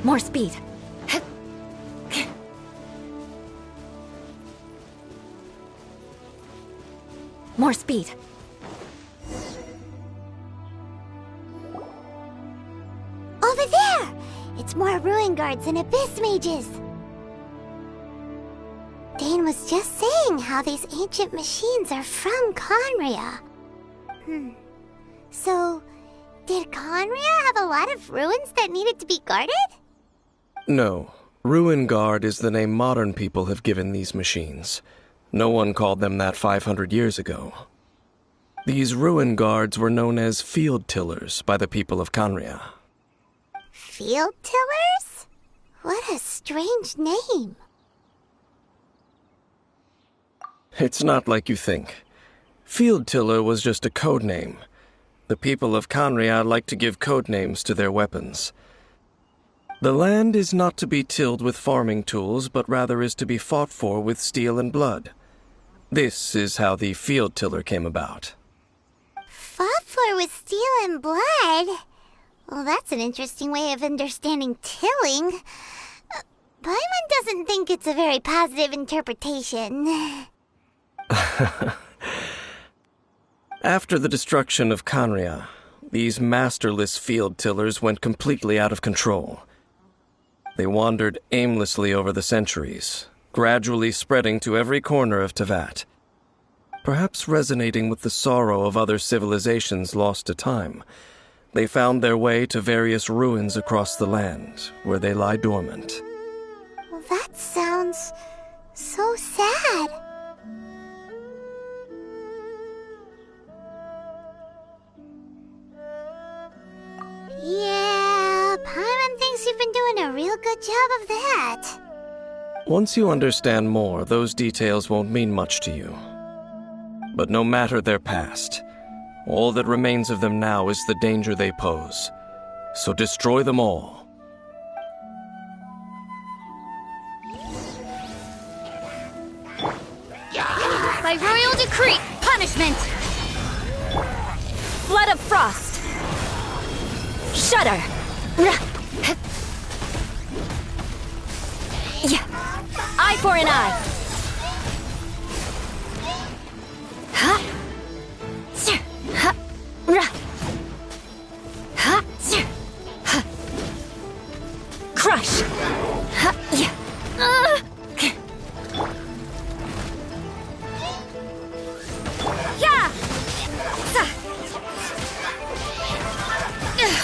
More speed. More speed. Over there! It's more ruin guards and abyss mages. Dane was just saying how these ancient machines are from Conria. So, did Conria have a lot of ruins that needed to be guarded? No. Ruin Guard is the name modern people have given these machines. No one called them that 500 years ago. These Ruin Guards were known as Field Tillers by the people of Conria. Field Tillers? What a strange name. It's not like you think. Field Tiller was just a code name. The people of Conria like to give code names to their weapons. The land is not to be tilled with farming tools, but rather is to be fought for with steel and blood. This is how the Field Tiller came about. Fought for with steel and blood? Well, that's an interesting way of understanding tilling. Paimon doesn't think it's a very positive interpretation. After the destruction of Conria, these masterless field tillers went completely out of control. They wandered aimlessly over the centuries, gradually spreading to every corner of Teyvat. Perhaps resonating with the sorrow of other civilizations lost to time, they found their way to various ruins across the land, where they lie dormant. Well, that sounds so sad. Yeah, Paimon thinks you've been doing a real good job of that. Once you understand more, those details won't mean much to you. But no matter their past, all that remains of them now is the danger they pose. So destroy them all. By royal decree, punishment! Flood of frost! Shudder! Yeah. Eye for an eye! Ha! Sir! Ha! Ra! Ha! Sir! Ha! Crush! Ha! Yeah! Yeah!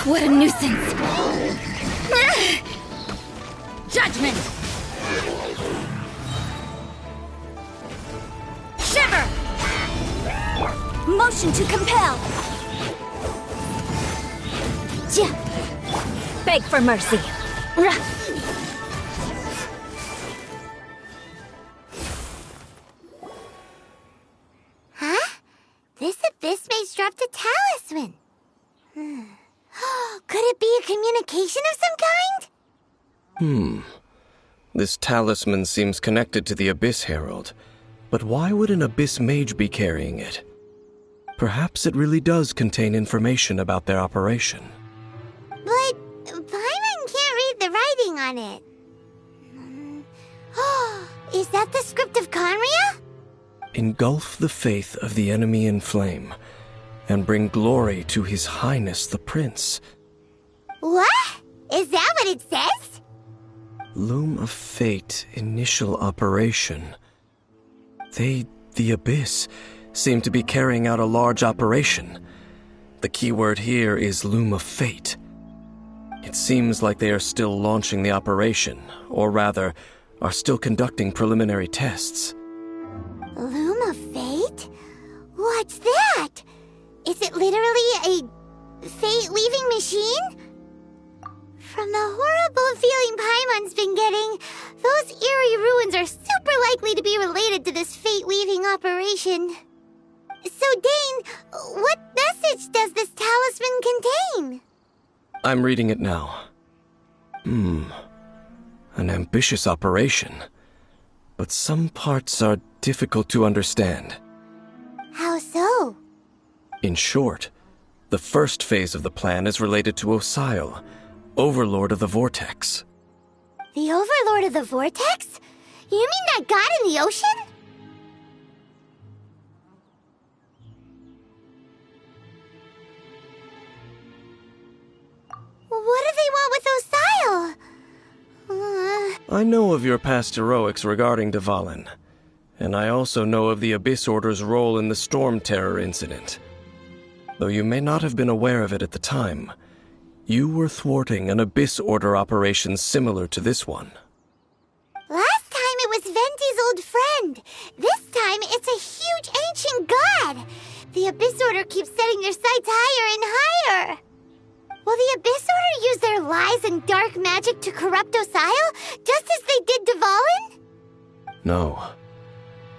What a nuisance! Judgment! Shiver! Motion to compel! Beg for mercy! Huh? This abyss maze dropped a talisman. Could it be a communication of some kind? This talisman seems connected to the Abyss Herald. But why would an Abyss Mage be carrying it? Perhaps it really does contain information about their operation. But Paimon can't read the writing on it. Is that the script of Conria? Engulf the faith of the enemy in flame, and bring glory to His Highness the Prince. What? Is that what it says? Loom of Fate, initial operation. They, the Abyss, seem to be carrying out a large operation. The keyword here is Loom of Fate. It seems like they are still launching the operation, or rather, are still conducting preliminary tests. Loom of Fate? What's that? Is it literally a fate-weaving machine? From the horrible feeling Paimon's been getting, those eerie ruins are super likely to be related to this fate-weaving operation. So, Dane, what message does this talisman contain? I'm reading it now. An ambitious operation. But some parts are difficult to understand. How so? In short, the first phase of the plan is related to Osile, Overlord of the Vortex. The Overlord of the Vortex? You mean that god in the ocean? What do they want with Osile? I know of your past heroics regarding Dvalin, and I also know of the Abyss Order's role in the Storm Terror incident. Though you may not have been aware of it at the time, you were thwarting an Abyss Order operation similar to this one. Last time it was Venti's old friend. This time it's a huge ancient god. The Abyss Order keeps setting their sights higher and higher. Will the Abyss Order use their lies and dark magic to corrupt Osile, just as they did Dvalin? No.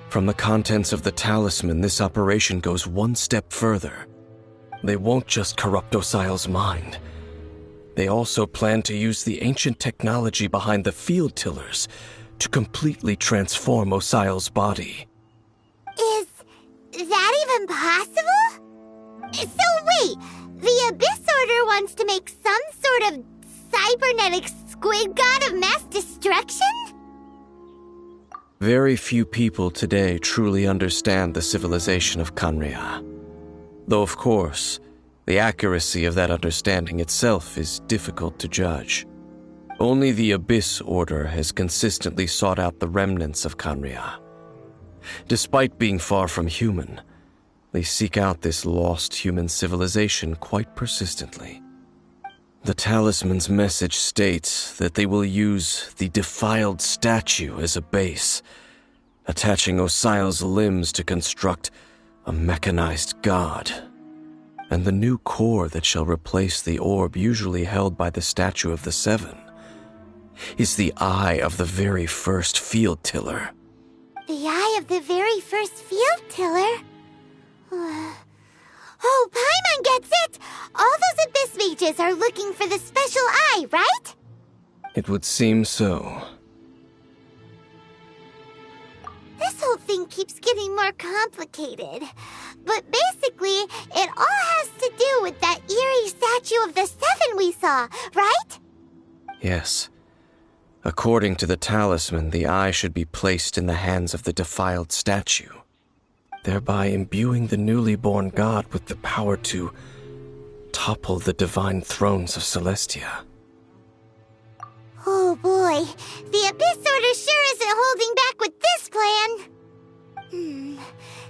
From the contents of the talisman, this operation goes one step further. They won't just corrupt Osile's mind. They also plan to use the ancient technology behind the field tillers to completely transform Osile's body. Is that even possible? So wait, the Abyss Order wants to make some sort of cybernetic squid god of mass destruction? Very few people today truly understand the civilization of Conria. Though, of course, the accuracy of that understanding itself is difficult to judge. Only the Abyss Order has consistently sought out the remnants of Conria. Despite being far from human, they seek out this lost human civilization quite persistently. The talisman's message states that they will use the defiled statue as a base, attaching Osial's limbs to construct a mechanized god. And the new core that shall replace the orb usually held by the Statue of the Seven is the eye of the very first field tiller. The eye of the very first field tiller? Oh, Paimon gets it! All those Abyss mages are looking for the special eye, right? It would seem so. This whole thing keeps getting more complicated. But basically, it all has to do with that eerie Statue of the Seven we saw, right? Yes. According to the talisman, the eye should be placed in the hands of the defiled statue, thereby imbuing the newly born god with the power to topple the divine thrones of Celestia. Oh boy, the Abyss Order sure isn't holding back with this plan.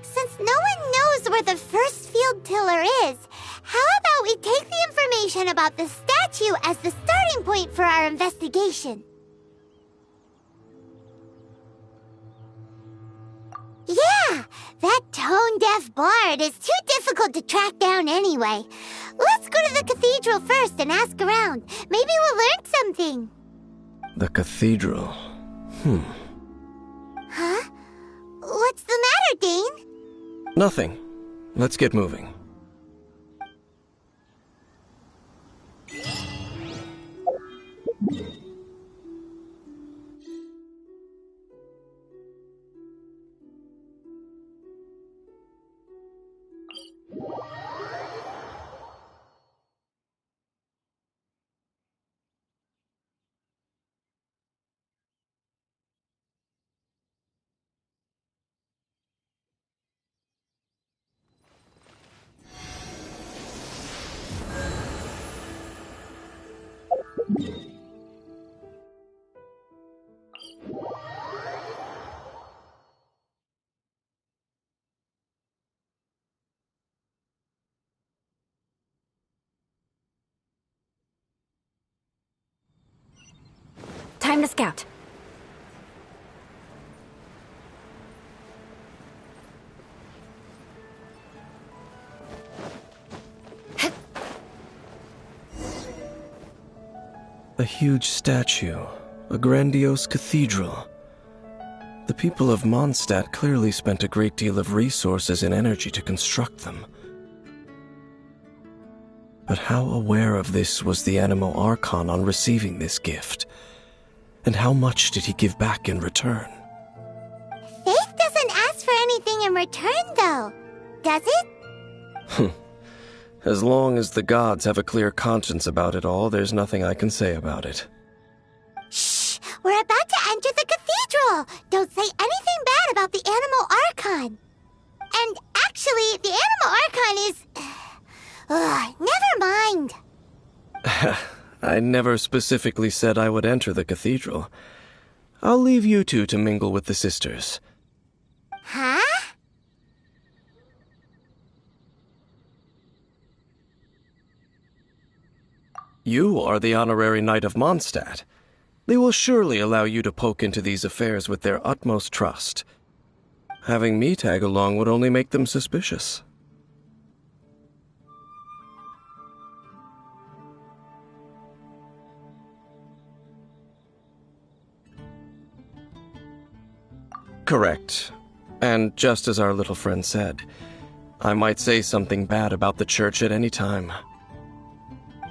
Since no one knows where the first field tiller is, how about we take the information about the statue as the starting point for our investigation? Yeah, that tone-deaf bard is too difficult to track down anyway. Let's go to the cathedral first and ask around. Maybe we'll learn something. The cathedral. Huh? What's the matter, Dane? Nothing. Let's get moving. Time to scout. A huge statue, a grandiose cathedral. The people of Mondstadt clearly spent a great deal of resources and energy to construct them. But how aware of this was the Animo Archon on receiving this gift? And how much did he give back in return? Faith doesn't ask for anything in return, though, does it? As long as the gods have a clear conscience about it all, there's nothing I can say about it. Shh! We're about to enter the cathedral! Don't say anything bad about the Animo Archon! And actually, the Animo Archon is... never mind! I never specifically said I would enter the cathedral. I'll leave you two to mingle with the sisters. Huh? You are the honorary knight of Mondstadt. They will surely allow you to poke into these affairs with their utmost trust. Having me tag along would only make them suspicious. Correct. And just as our little friend said, I might say something bad about the church at any time.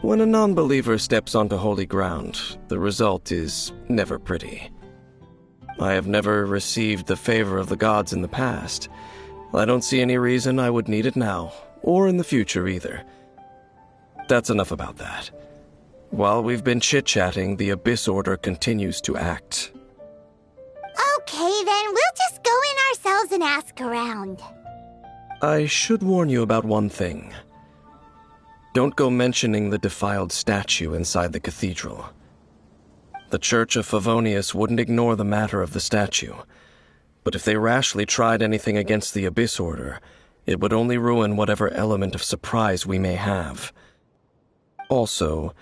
When a non-believer steps onto holy ground, the result is never pretty. I have never received the favor of the gods in the past. I don't see any reason I would need it now, or in the future either. That's enough about that. While we've been chit-chatting, the Abyss Order continues to act. Okay, then we'll just go in ourselves and ask around. I should warn you about one thing. Don't go mentioning the defiled statue inside the cathedral. The Church of Favonius wouldn't ignore the matter of the statue. But if they rashly tried anything against the Abyss Order, it would only ruin whatever element of surprise we may have. Also,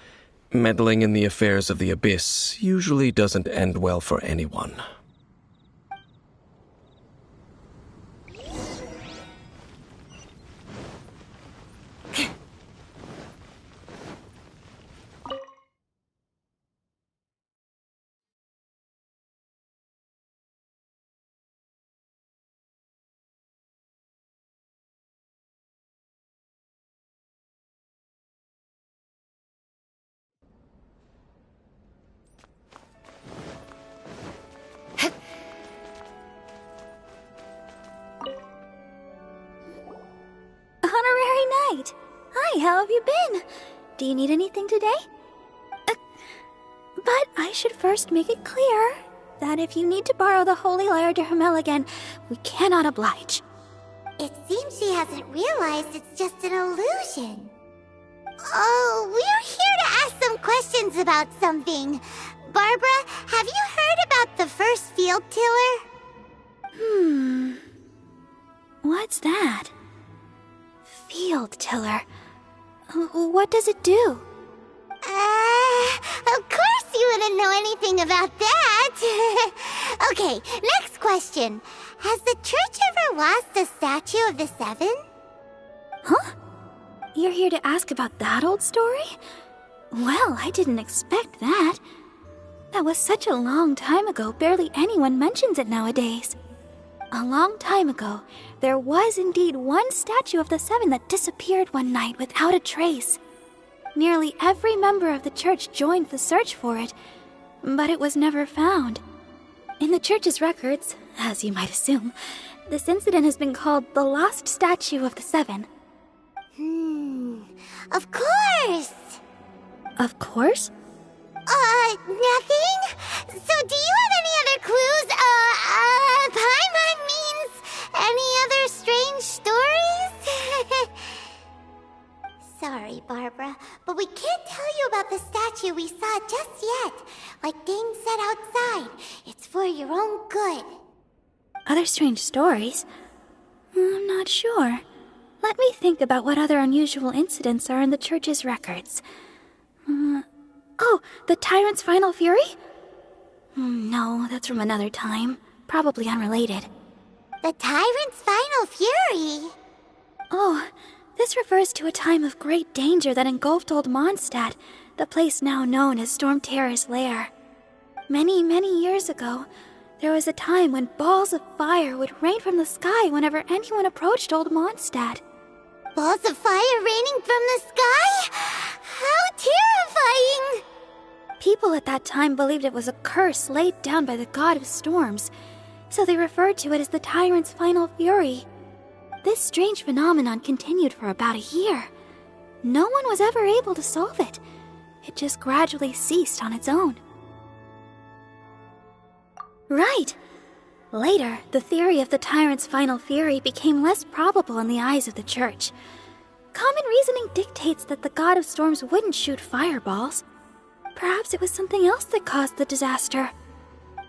meddling in the affairs of the Abyss usually doesn't end well for anyone. Honorary Knight! Hi, how have you been? Do you need anything today? But I should first make it clear that if you need to borrow the Holy Lyre to Hermel again, we cannot oblige. It seems she hasn't realized it's just an illusion. Oh, we're here to ask some questions about something. Barbara, have you heard about the first field tiller? What's that? Field tiller. What does it do? Of course you wouldn't know anything about that. Okay, next question. Has the church ever lost a statue of the Seven? Huh? You're here to ask about that old story? Well, I didn't expect that. That was such a long time ago, barely anyone mentions it nowadays. A long time ago, there was indeed one statue of the Seven that disappeared one night without a trace. Nearly every member of the church joined the search for it, but it was never found. In the church's records, as you might assume, this incident has been called the Lost Statue of the Seven. Of course! Of course? Nothing? So do you have any other clues? Paimon means any other strange stories? Sorry, Barbara, but we can't tell you about the statue we saw just yet. Like Dane said outside, it's for your own good. Other strange stories? I'm not sure. Let me think about what other unusual incidents are in the church's records. Oh, the Tyrant's Final Fury? No, that's from another time. Probably unrelated. The Tyrant's Final Fury? Oh, this refers to a time of great danger that engulfed Old Mondstadt, the place now known as Storm Terror's lair. Many, many years ago, there was a time when balls of fire would rain from the sky whenever anyone approached Old Mondstadt. Balls of fire raining from the sky? How terrifying! People at that time believed it was a curse laid down by the god of storms, so they referred to it as the Tyrant's Final Fury. This strange phenomenon continued for about a year. No one was ever able to solve it. It just gradually ceased on its own. Right. Later, the theory of the Tyrant's Final Fury became less probable in the eyes of the church. Common reasoning dictates that the god of storms wouldn't shoot fireballs. Perhaps it was something else that caused the disaster.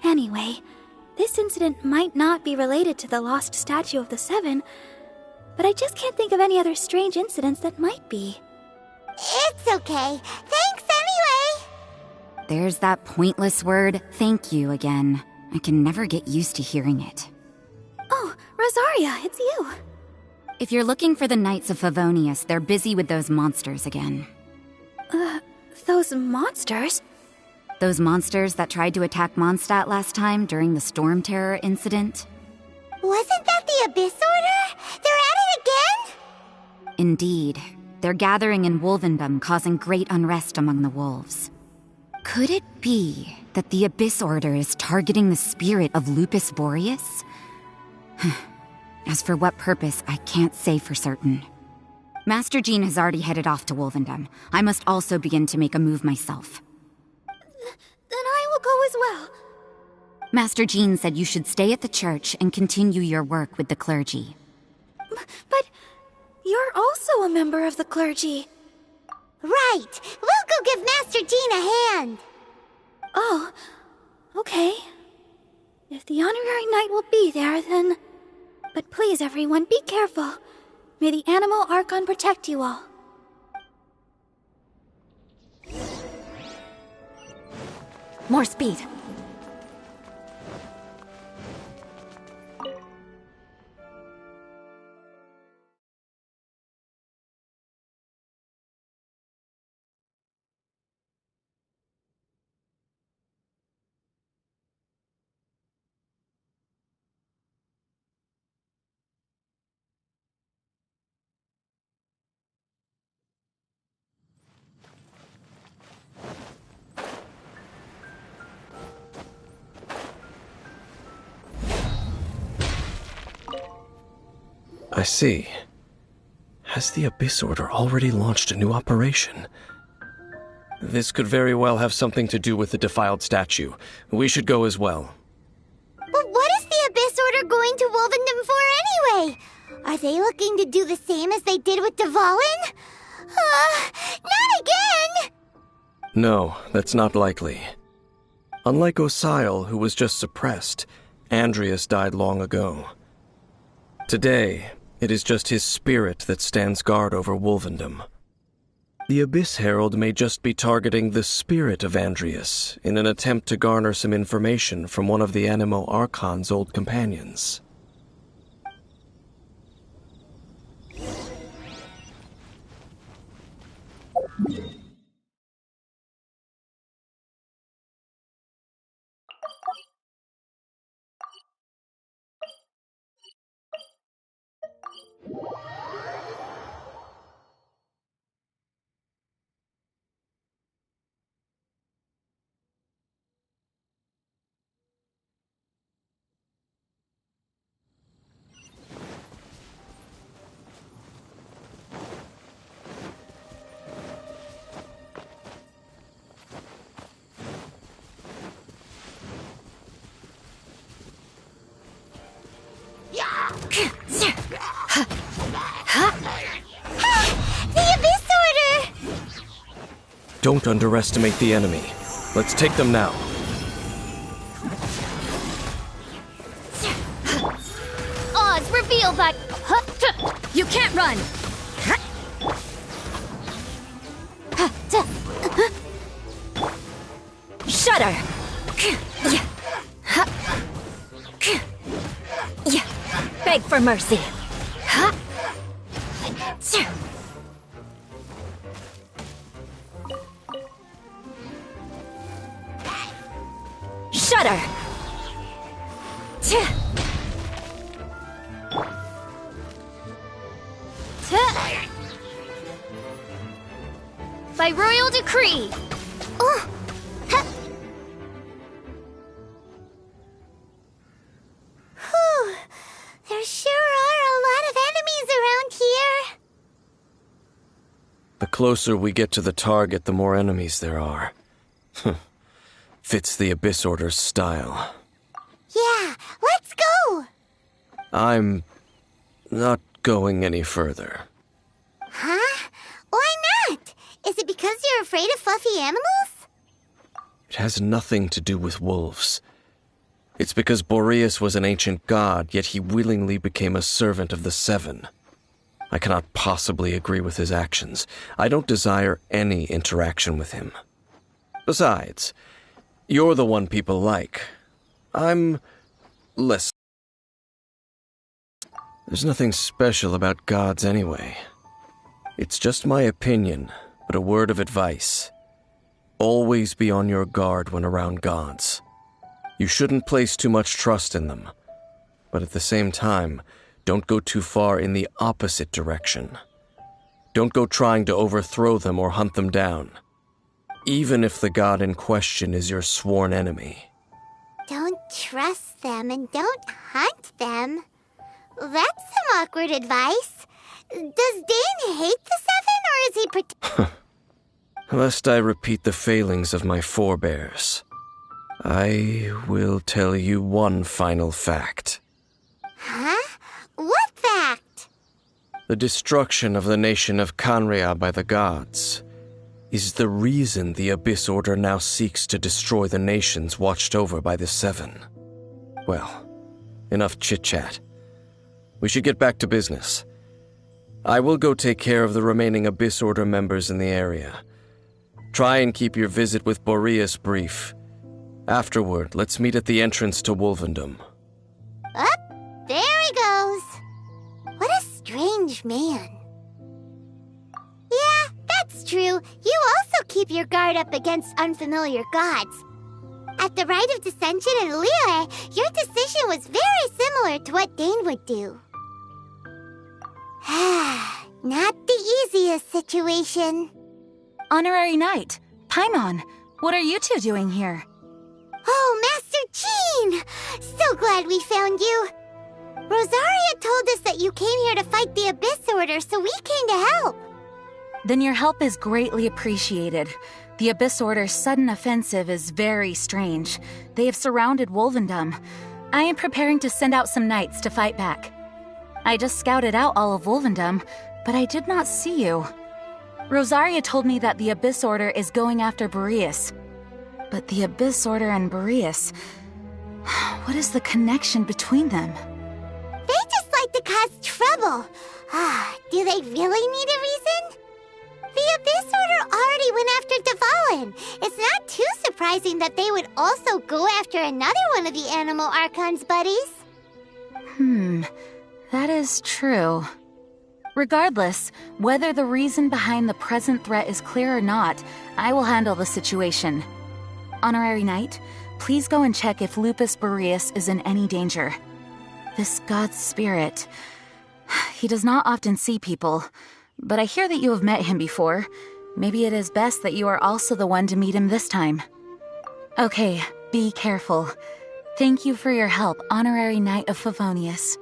Anyway, this incident might not be related to the lost statue of the Seven, but I just can't think of any other strange incidents that might be. It's okay. Thanks anyway! There's that pointless word, thank you, again. I can never get used to hearing it. Oh, Rosaria, it's you. If you're looking for the Knights of Favonius, they're busy with those monsters again. Those monsters? Those monsters that tried to attack Mondstadt last time during the Storm Terror incident? Wasn't that the Abyss Order? They're at it again? Indeed. They're gathering in Wolvendom, causing great unrest among the wolves. Could it be that the Abyss Order is targeting the spirit of Lupus Boreas? As for what purpose, I can't say for certain. Master Jean has already headed off to Wolvendom. I must also begin to make a move myself. Then I will go as well. Master Jean said you should stay at the church and continue your work with the clergy. But you're also a member of the clergy. Right. We'll go give Master Jean a hand. Oh, okay. If the honorary knight will be there, then... But please, everyone, be careful. May the Animal Archon protect you all. More speed. I see. Has the Abyss Order already launched a new operation? This could very well have something to do with the defiled statue. We should go as well. But what is the Abyss Order going to Wolvendom for anyway? Are they looking to do the same as they did with Dvalin? Not again! No, that's not likely. Unlike Osial, who was just suppressed, Andreas died long ago. Today, it is just his spirit that stands guard over Wolvendom. The Abyss Herald may just be targeting the spirit of Andreas in an attempt to garner some information from one of the Animo Archon's old companions. The Abyss Order! Don't underestimate the enemy. Let's take them now. Oz, reveal that... You can't run! Shudder! Beg for mercy. Shudder! By royal decree! Oh. Whew. There sure are a lot of enemies around here. The closer we get to the target, the more enemies there are. Fits the Abyss Order's style. Yeah, let's go! I'm not going any further. Huh? Why not? Is it because you're afraid of fluffy animals? It has nothing to do with wolves. It's because Boreas was an ancient god, yet he willingly became a servant of the Seven. I cannot possibly agree with his actions. I don't desire any interaction with him. Besides, you're the one people like. I'm less. There's nothing special about gods anyway. It's just my opinion, but a word of advice. Always be on your guard when around gods. You shouldn't place too much trust in them, but at the same time, don't go too far in the opposite direction. Don't go trying to overthrow them or hunt them down, even if the god in question is your sworn enemy. Don't trust them and don't hunt them. That's some awkward advice. Does Dane hate the Seven, or is he Lest I repeat the failings of my forebears, I will tell you one final fact. Huh? What fact? The destruction of the nation of Canria by the gods is the reason the Abyss Order now seeks to destroy the nations watched over by the Seven. Well, enough chit-chat. We should get back to business. I will go take care of the remaining Abyss Order members in the area. Try and keep your visit with Boreas brief. Afterward, let's meet at the entrance to Wolvendom. Up, there he goes. What a strange man. Yeah, that's true. You also keep your guard up against unfamiliar gods. At the Rite of Dissension in Liyue, your decision was very similar to what Dane would do. Not the easiest situation. Honorary Knight, Paimon, what are you two doing here? Oh, Master Jean! So glad we found you. Rosaria told us that you came here to fight the Abyss Order, so we came to help. Then your help is greatly appreciated. The Abyss Order's sudden offensive is very strange. They have surrounded Wolvendom. I am preparing to send out some knights to fight back. I just scouted out all of Wolvendom, but I did not see you. Rosaria told me that the Abyss Order is going after Boreas. But the Abyss Order and Boreas... what is the connection between them? They just like to cause trouble. Do they really need a reason? The Abyss Order already went after Dvalin. It's not too surprising that they would also go after another one of the Animal Archon's buddies. That is true. Regardless, whether the reason behind the present threat is clear or not, I will handle the situation. Honorary Knight, please go and check if Lupus Boreas is in any danger. This god's spirit... he does not often see people, but I hear that you have met him before. Maybe it is best that you are also the one to meet him this time. Okay, be careful. Thank you for your help, Honorary Knight of Favonius.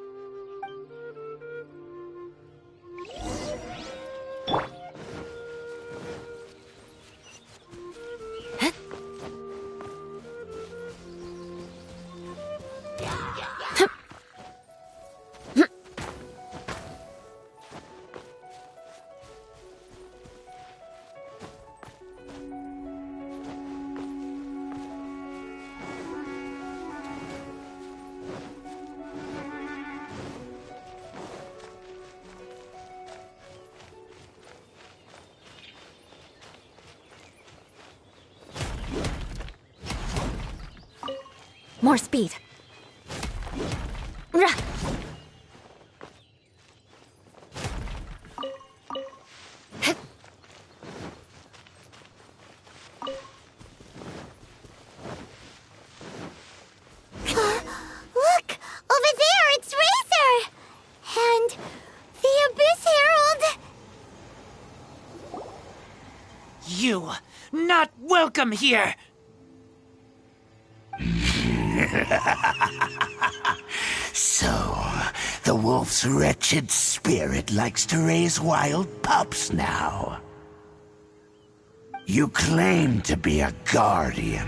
More speed. Rah! Look! Over there, it's Razor! And the Abyss Herald! You, not welcome here! So, the wolf's wretched spirit likes to raise wild pups now. You claim to be a guardian,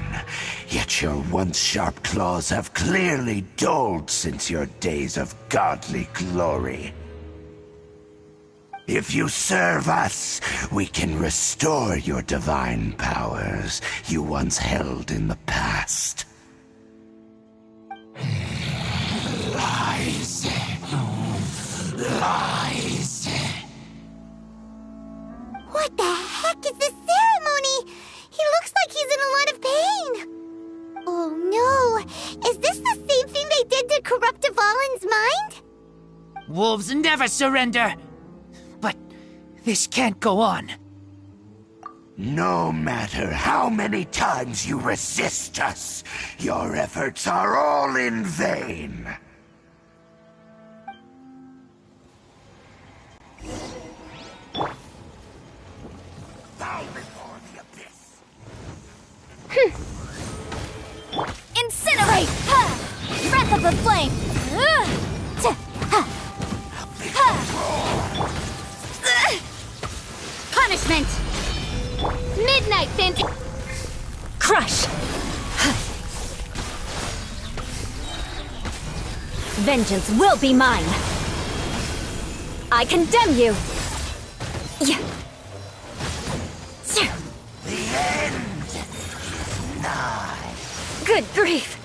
yet your once sharp claws have clearly dulled since your days of godly glory. If you serve us, we can restore your divine powers you once held in the past. Lies. Lies. What the heck is this ceremony? He looks like he's in a lot of pain. Oh no! Is this the same thing they did to corrupt Dvalin's mind? Wolves never surrender! But this can't go on. No matter how many times you resist us, your efforts are all in vain. Bow before the abyss. Incinerate! Ha! Breath of the flame! Punishment! Midnight Fint... Crush! Vengeance will be mine! I condemn you! Yeah. The end is nigh. Good grief!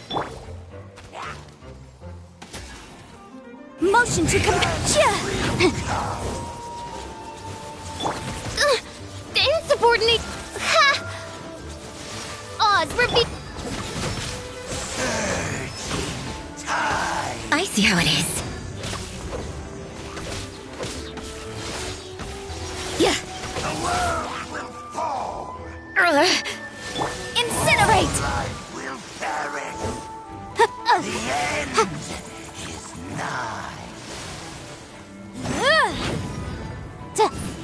coordinate. Ha! Oz, reveal. I see how it is. Yeah. The world will fall. Incinerate! Life will perish. The end is nigh.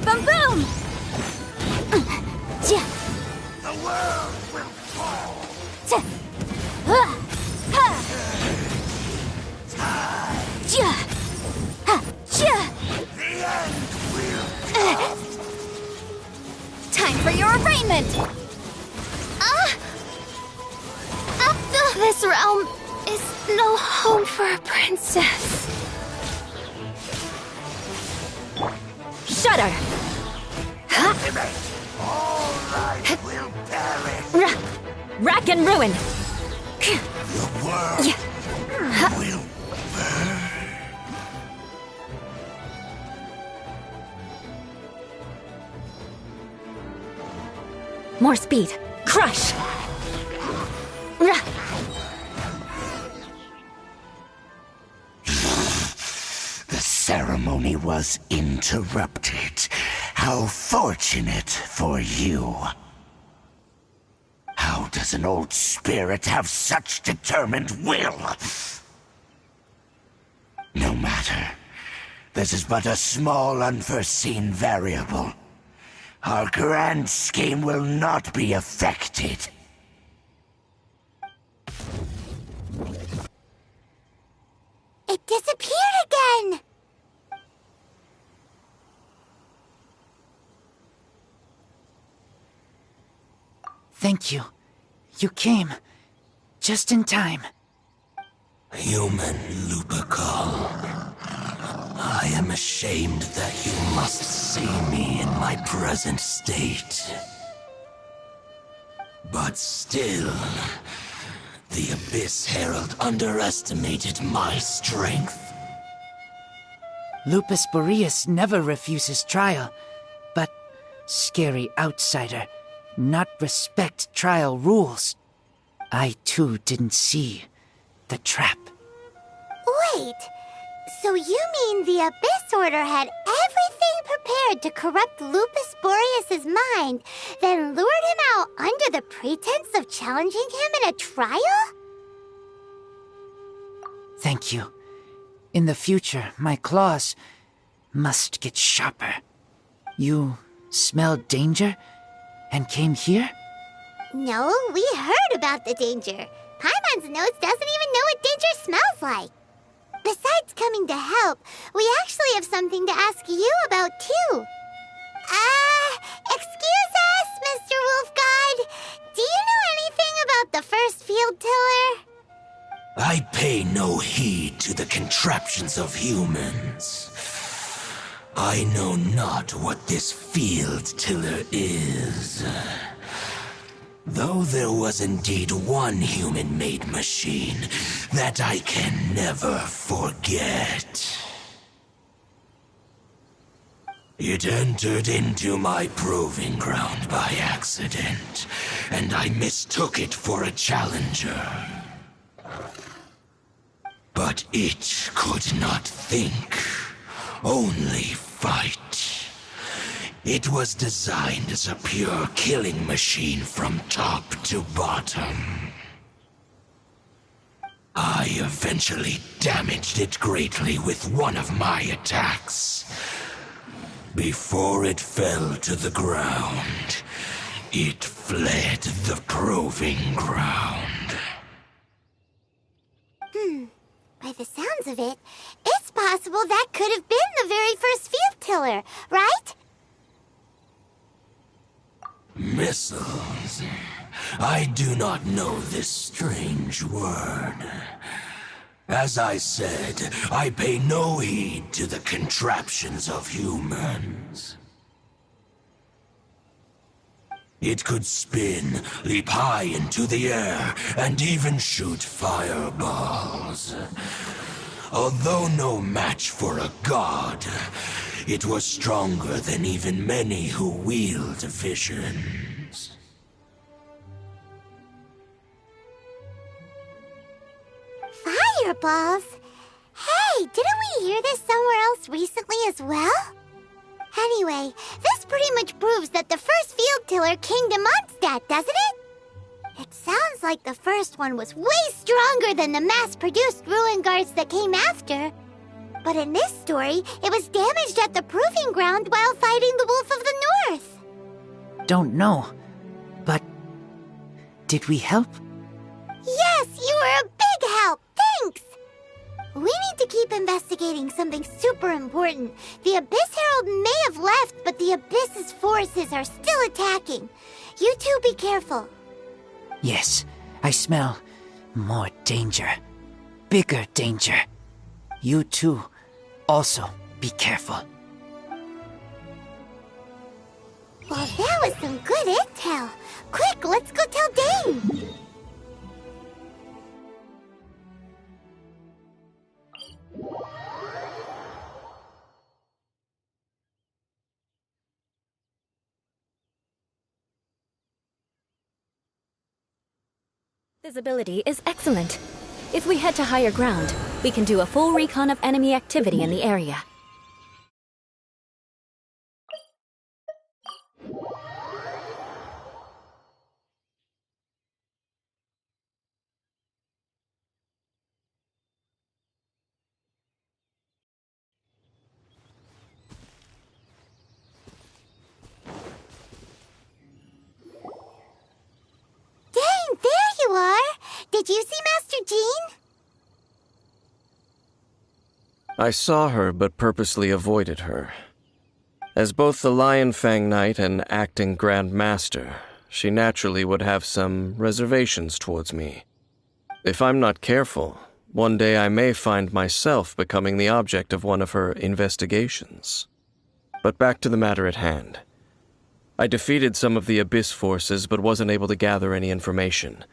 Boom boom! The world will fall. The end will come. Time for your arraignment! This realm is no home for a princess. Shudder! Ultimate. All life will perish. Rack and ruin! The world will burn. More speed. Crush! The ceremony was interrupted. How fortunate for you. How does an old spirit have such determined will? No matter. This is but a small unforeseen variable. Our grand scheme will not be affected. It disappeared again! Thank you. You came. Just in time. Human Lupercal. I am ashamed that you must see me in my present state. But still, the Abyss Herald underestimated my strength. Lupus Boreas never refuses trial, but scary outsider, not respect trial rules. I too didn't see the trap. Wait, so you mean the Abyss Order had everything prepared to corrupt Lupus Boreas' mind, then lured him out under the pretense of challenging him in a trial? Thank you. In the future, my claws must get sharper. You smelled danger and came here? No, we heard about the danger. Paimon's nose doesn't even know what danger smells like. Besides coming to help, we actually have something to ask you about, too. Excuse us, Mr. Wolf God. Do you know anything about the first field tiller? I pay no heed to the contraptions of humans. I know not what this field tiller is. Though there was indeed one human-made machine that I can never forget. It entered into my proving ground by accident, and I mistook it for a challenger. But it could not think, only fight. It was designed as a pure killing machine from top to bottom. I eventually damaged it greatly with one of my attacks. Before it fell to the ground, it fled the proving ground. By the sounds of it, it's possible that could have been the very first field tiller, right? Missiles. I do not know this strange word. As I said, I pay no heed to the contraptions of humans. It could spin, leap high into the air, and even shoot fireballs. Although no match for a god, It was stronger than even many who wield visions. Fireballs? Hey, didn't we hear this somewhere else recently as well? Anyway, this pretty much proves that the first field tiller came to Mondstadt, doesn't it? It sounds like the first one was way stronger than the mass-produced ruin guards that came after. But in this story, it was damaged at the proving ground while fighting the Wolf of the North. Don't know, but did we help? Yes, you were a big help. Thanks. We need to keep investigating something super important. The Abyss Herald may have left, but the Abyss's forces are still attacking. You two be careful. Yes, I smell more danger. Bigger danger. You too, also be careful. Well, that was some good intel. Quick, let's go tell Dane. Visibility is excellent. If we head to higher ground, we can do a full recon of enemy activity in the area. Dane, there you are! Did you see Master Jean? I saw her, but purposely avoided her. As both the Lion Fang Knight and acting Grand Master, she naturally would have some reservations towards me. If I'm not careful, one day I may find myself becoming the object of one of her investigations. But back to the matter at hand. I defeated some of the Abyss forces, but wasn't able to gather any information.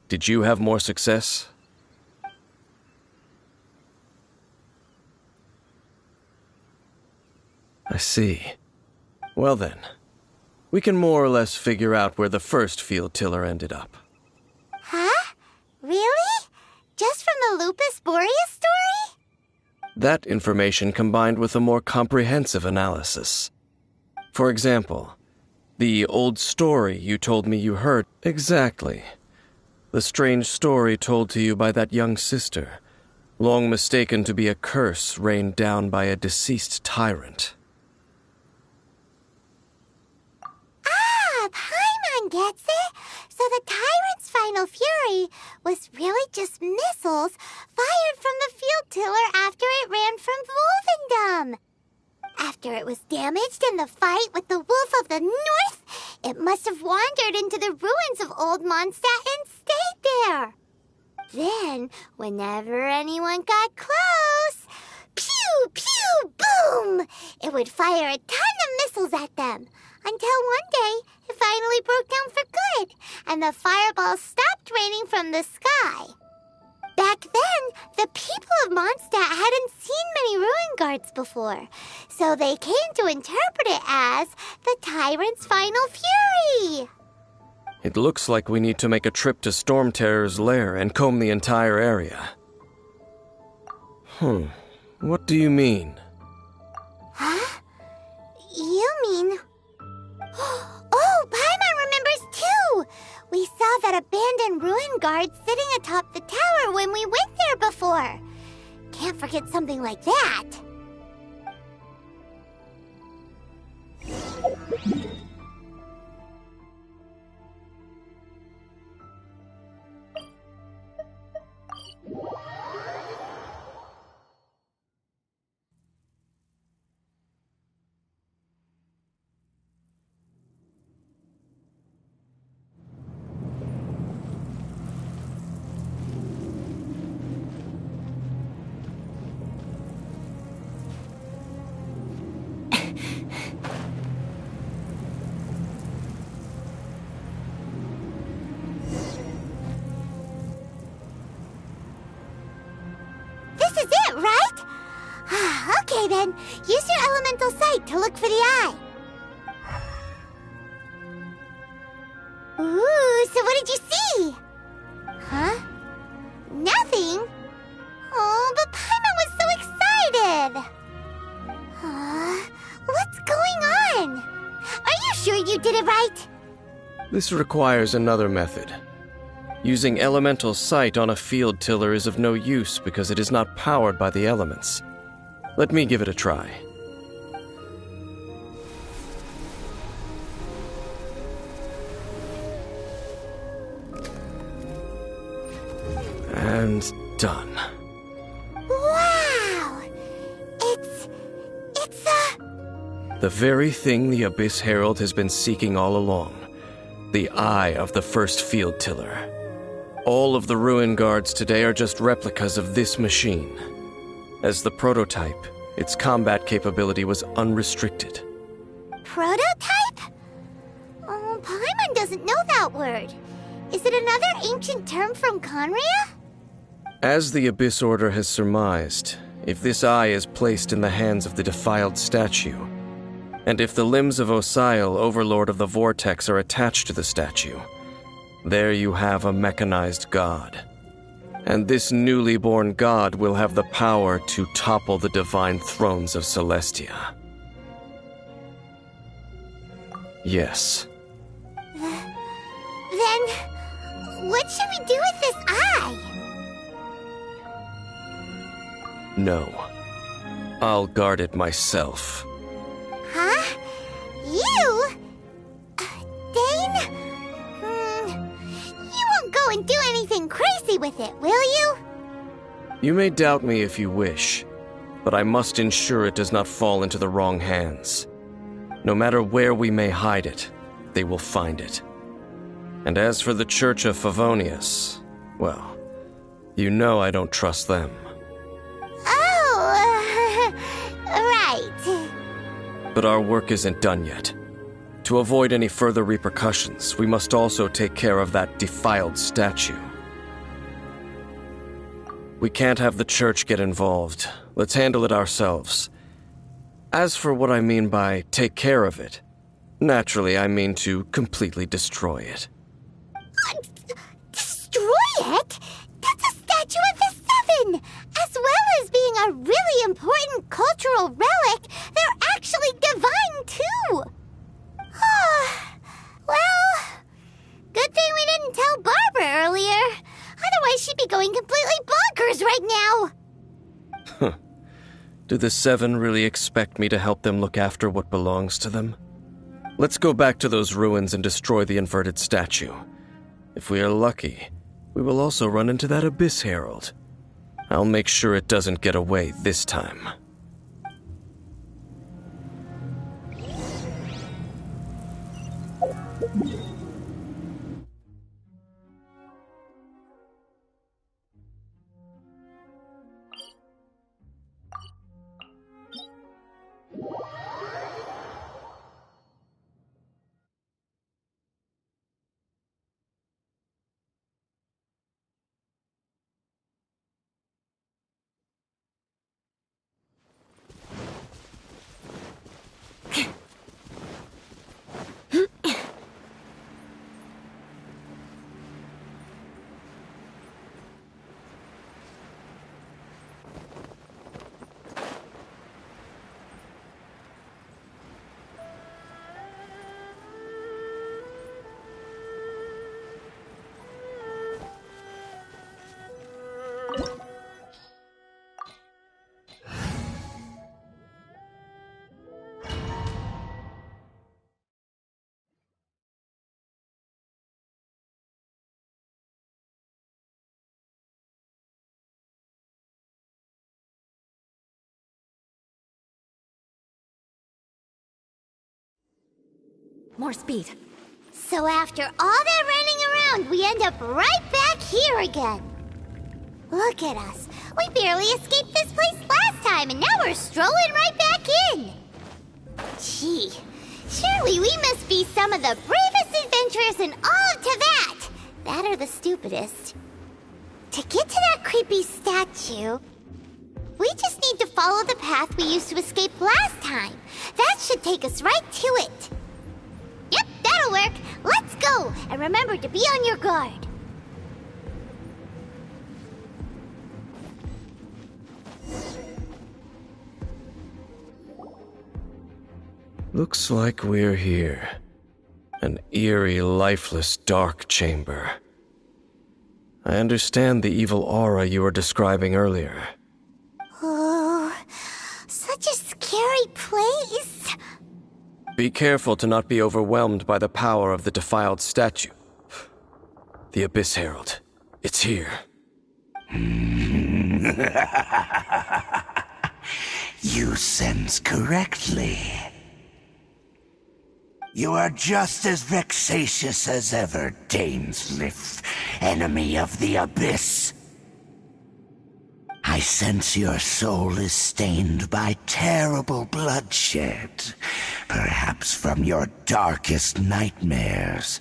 Did you have more success? I see. Well then, we can more or less figure out where the first field tiller ended up. Huh? Really? Just from the Lupus Boreas story? That information combined with a more comprehensive analysis. For example, the old story you told me you heard. Exactly. The strange story told to you by that young sister, long mistaken to be a curse rained down by a deceased tyrant. Ah, Paimon gets it! So the tyrant's final fury was really just missiles fired from the field tiller after it ran from Wolvendom. After it was damaged in the fight with the Wolf of the North, it must have wandered into the ruins of Old Mondstadt and stayed there. Then, whenever anyone got close, pew, pew, boom! It would fire a ton of missiles at them, until one day it finally broke down for good, and the fireballs stopped raining from the sky. Back then, the people of Mondstadt hadn't seen many ruin guards before, so they came to interpret it as the tyrant's final fury. It looks like we need to make a trip to Storm Terror's lair and comb the entire area. What do you mean? Huh? You mean... Oh, Paimon remembers too! We saw that abandoned ruin guard sitting atop the tower when we went there before. Can't forget something like that. Then use your elemental sight to look for the eye. Ooh, so what did you see? Huh? Nothing? Oh, but Paimon was so excited! What's going on? Are you sure you did it right? This requires another method. Using elemental sight on a field tiller is of no use because it is not powered by the elements. Let me give it a try. And done. Wow! It's the very thing the Abyss Herald has been seeking all along. The eye of the first field tiller. All of the ruin guards today are just replicas of this machine. As the prototype, its combat capability was unrestricted. Prototype? Oh, Paimon doesn't know that word. Is it another ancient term from Conria? As the Abyss Order has surmised, if this eye is placed in the hands of the defiled statue, and if the limbs of Osial, Overlord of the Vortex, are attached to the statue, there you have a mechanized god. And this newly born god will have the power to topple the divine thrones of Celestia. Yes. Then, what should we do with this eye? No. I'll guard it myself. Huh? You? Dane? You won't go and do anything crazy with it, will you? You may doubt me if you wish, but I must ensure it does not fall into the wrong hands. No matter where we may hide it, they will find it. And as for the Church of Favonius, well, you know I don't trust them. Oh, right. But our work isn't done yet. To avoid any further repercussions, we must also take care of that defiled statue. We can't have the church get involved. Let's handle it ourselves. As for what I mean by take care of it, naturally I mean to completely destroy it. Destroy it? That's a statue of the Seven! As well as being a really important cultural relic, they're actually divine too! Well, good thing we didn't tell Barbara earlier. Otherwise she'd be going completely bonkers right now! Do the Seven really expect me to help them look after what belongs to them? Let's go back to those ruins and destroy the inverted statue. If we are lucky, we will also run into that Abyss Herald. I'll make sure it doesn't get away this time. More speed. So after all that running around, we end up right back here again. Look at us. We barely escaped this place last time, and now we're strolling right back in. Gee, surely we must be some of the bravest adventurers in all of Teyvat. That or the stupidest. To get to that creepy statue... We just need to follow the path we used to escape last time. That should take us right to it. Yep, that'll work. Let's go, and remember to be on your guard. Looks like we're here. An eerie, lifeless, dark chamber. I understand the evil aura you were describing earlier. Oh, such a scary place. Be careful to not be overwhelmed by the power of the defiled statue. The Abyss Herald. It's here. You sense correctly. You are just as vexatious as ever, Dainsleif, enemy of the Abyss. I sense your soul is stained by terrible bloodshed, perhaps from your darkest nightmares,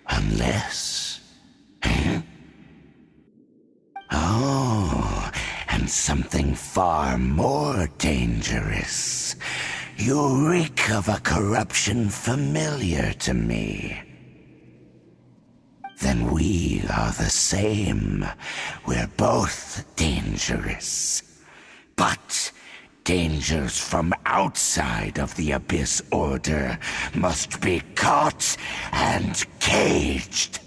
unless... Oh, and something far more dangerous. You reek of a corruption familiar to me. Then we are the same. We're both dangerous. But dangers from outside of the Abyss Order must be caught and caged.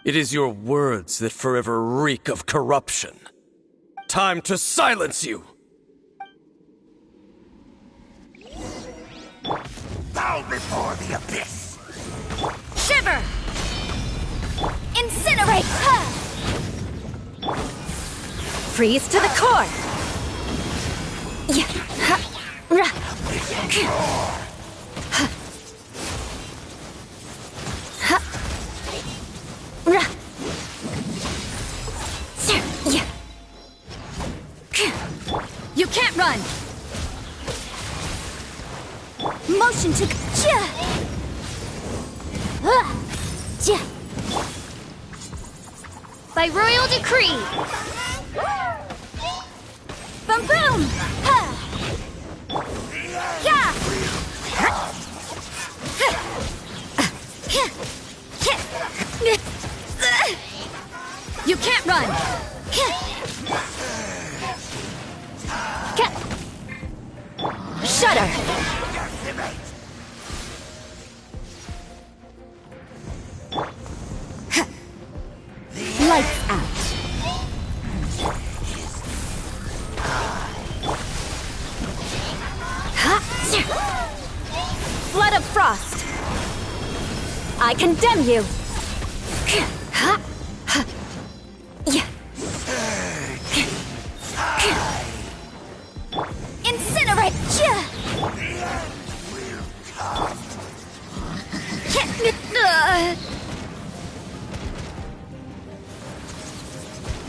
It is your words that forever reek of corruption. Time to silence you! Bow before the Abyss! Shiver! Incinerate! Freeze to the core! You can't run! Motion to... By royal decree! Boom boom! You can't run! Shudder! Lights out. Flood of frost. I condemn you. Incinerate.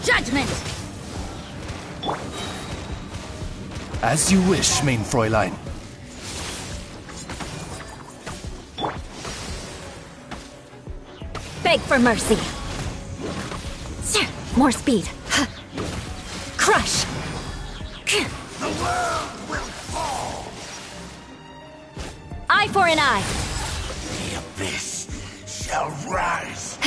Judgment! As you wish, main Fräulein. Beg for mercy. More speed. Crush! The world will fall! Eye for an eye. The Abyss shall rise!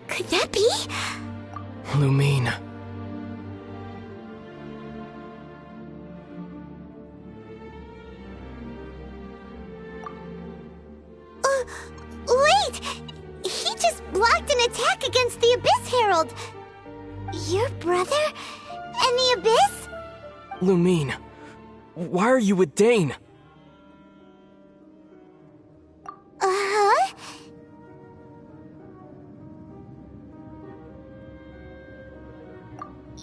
Could that be? Lumine. Wait! He just blocked an attack against the Abyss Herald. Your brother and the Abyss? Lumine, why are you with Dane? Uh-huh?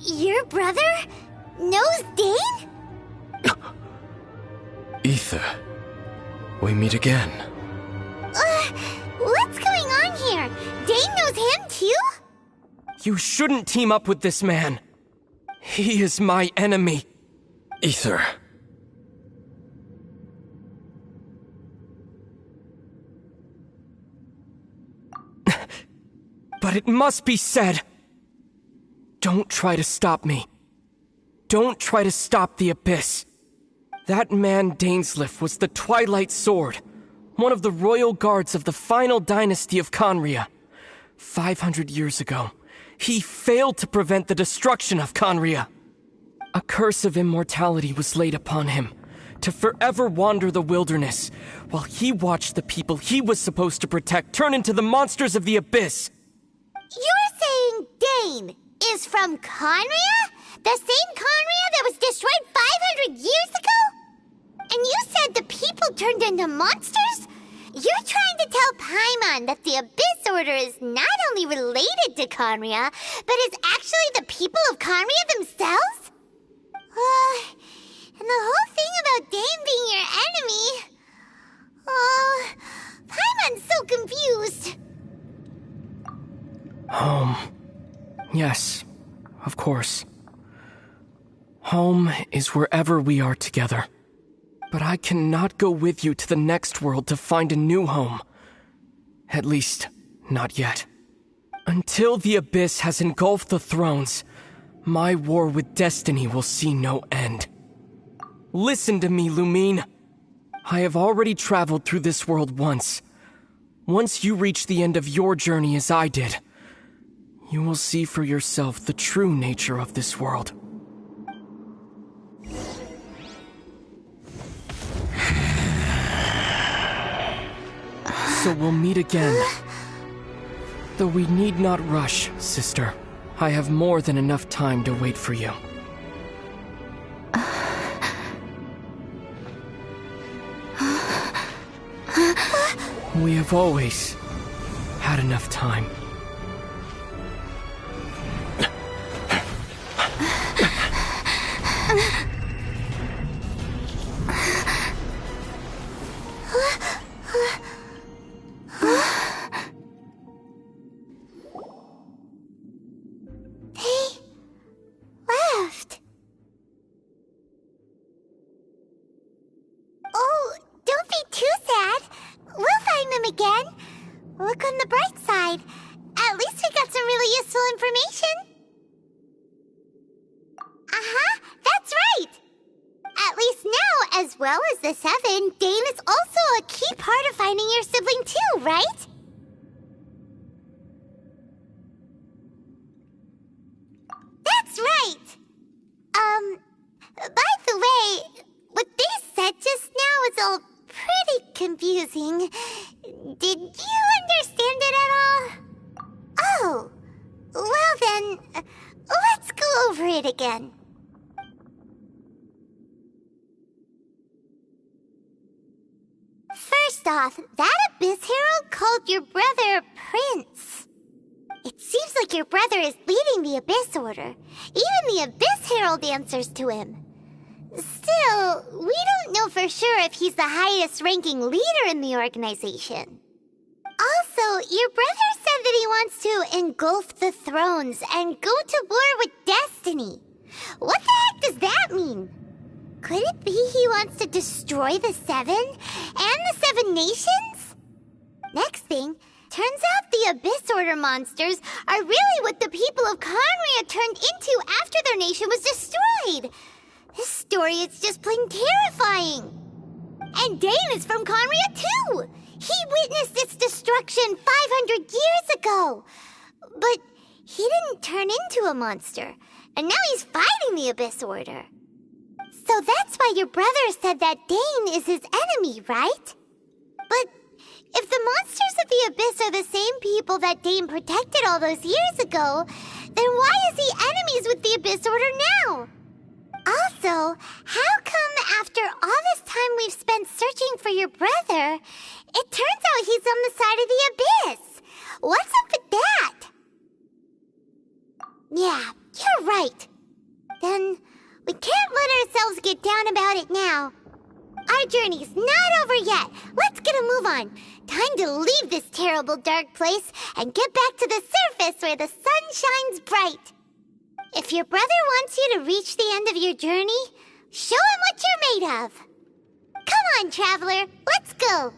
Your brother knows Dane? Ether, we meet again. What's going on here? Dane knows him too? You shouldn't team up with this man. He is my enemy. Ether. But it must be said. Don't try to stop me. Don't try to stop the Abyss. That man Dainsleif was the Twilight Sword, one of the royal guards of the final dynasty of Conria. 500 years ago, he failed to prevent the destruction of Conria. A curse of immortality was laid upon him, to forever wander the wilderness, while he watched the people he was supposed to protect turn into the monsters of the Abyss. You're saying Dane is from Conria? The same Conria that was destroyed 500 years ago? And you said the people turned into monsters? You're trying to tell Paimon that the Abyss Order is not only related to Conria, but is actually the people of Conria themselves? And the whole thing about Dane being your enemy... Paimon's so confused. Home. Yes, of course. Home is wherever we are together. But I cannot go with you to the next world to find a new home. At least, not yet. Until the Abyss has engulfed the thrones, my war with destiny will see no end. Listen to me, Lumine. I have already traveled through this world once. Once you reach the end of your journey as I did, you will see for yourself the true nature of this world. So we'll meet again. Though we need not rush, sister. I have more than enough time to wait for you. We have always had enough time. First off, that Abyss Herald called your brother Prince. It seems like your brother is leading the Abyss Order. Even the Abyss Herald answers to him. Still, we don't know for sure if he's the highest-ranking leader in the organization. Also, your brother said that he wants to engulf the thrones and go to war with destiny. What the heck does that mean? Could it be he wants to destroy the Seven and the Seven Nations? Next thing, turns out the Abyss Order monsters are really what the people of Conria turned into after their nation was destroyed. This story is just plain terrifying. And Dane is from Conria too. He witnessed its destruction 500 years ago. But he didn't turn into a monster. And now he's fighting the Abyss Order. So that's why your brother said that Dane is his enemy, right? But if the monsters of the Abyss are the same people that Dane protected all those years ago, then why is he enemies with the Abyss Order now? Also, how come after all this time we've spent searching for your brother, it turns out he's on the side of the abyss? What's up with that? Yeah, you're right. Then we can't let ourselves get down about it now. Our journey's not over yet. Let's get a move on. Time to leave this terrible dark place and get back to the surface where the sun shines bright. If your brother wants you to reach the end of your journey, show him what you're made of. Come on, traveler, let's go.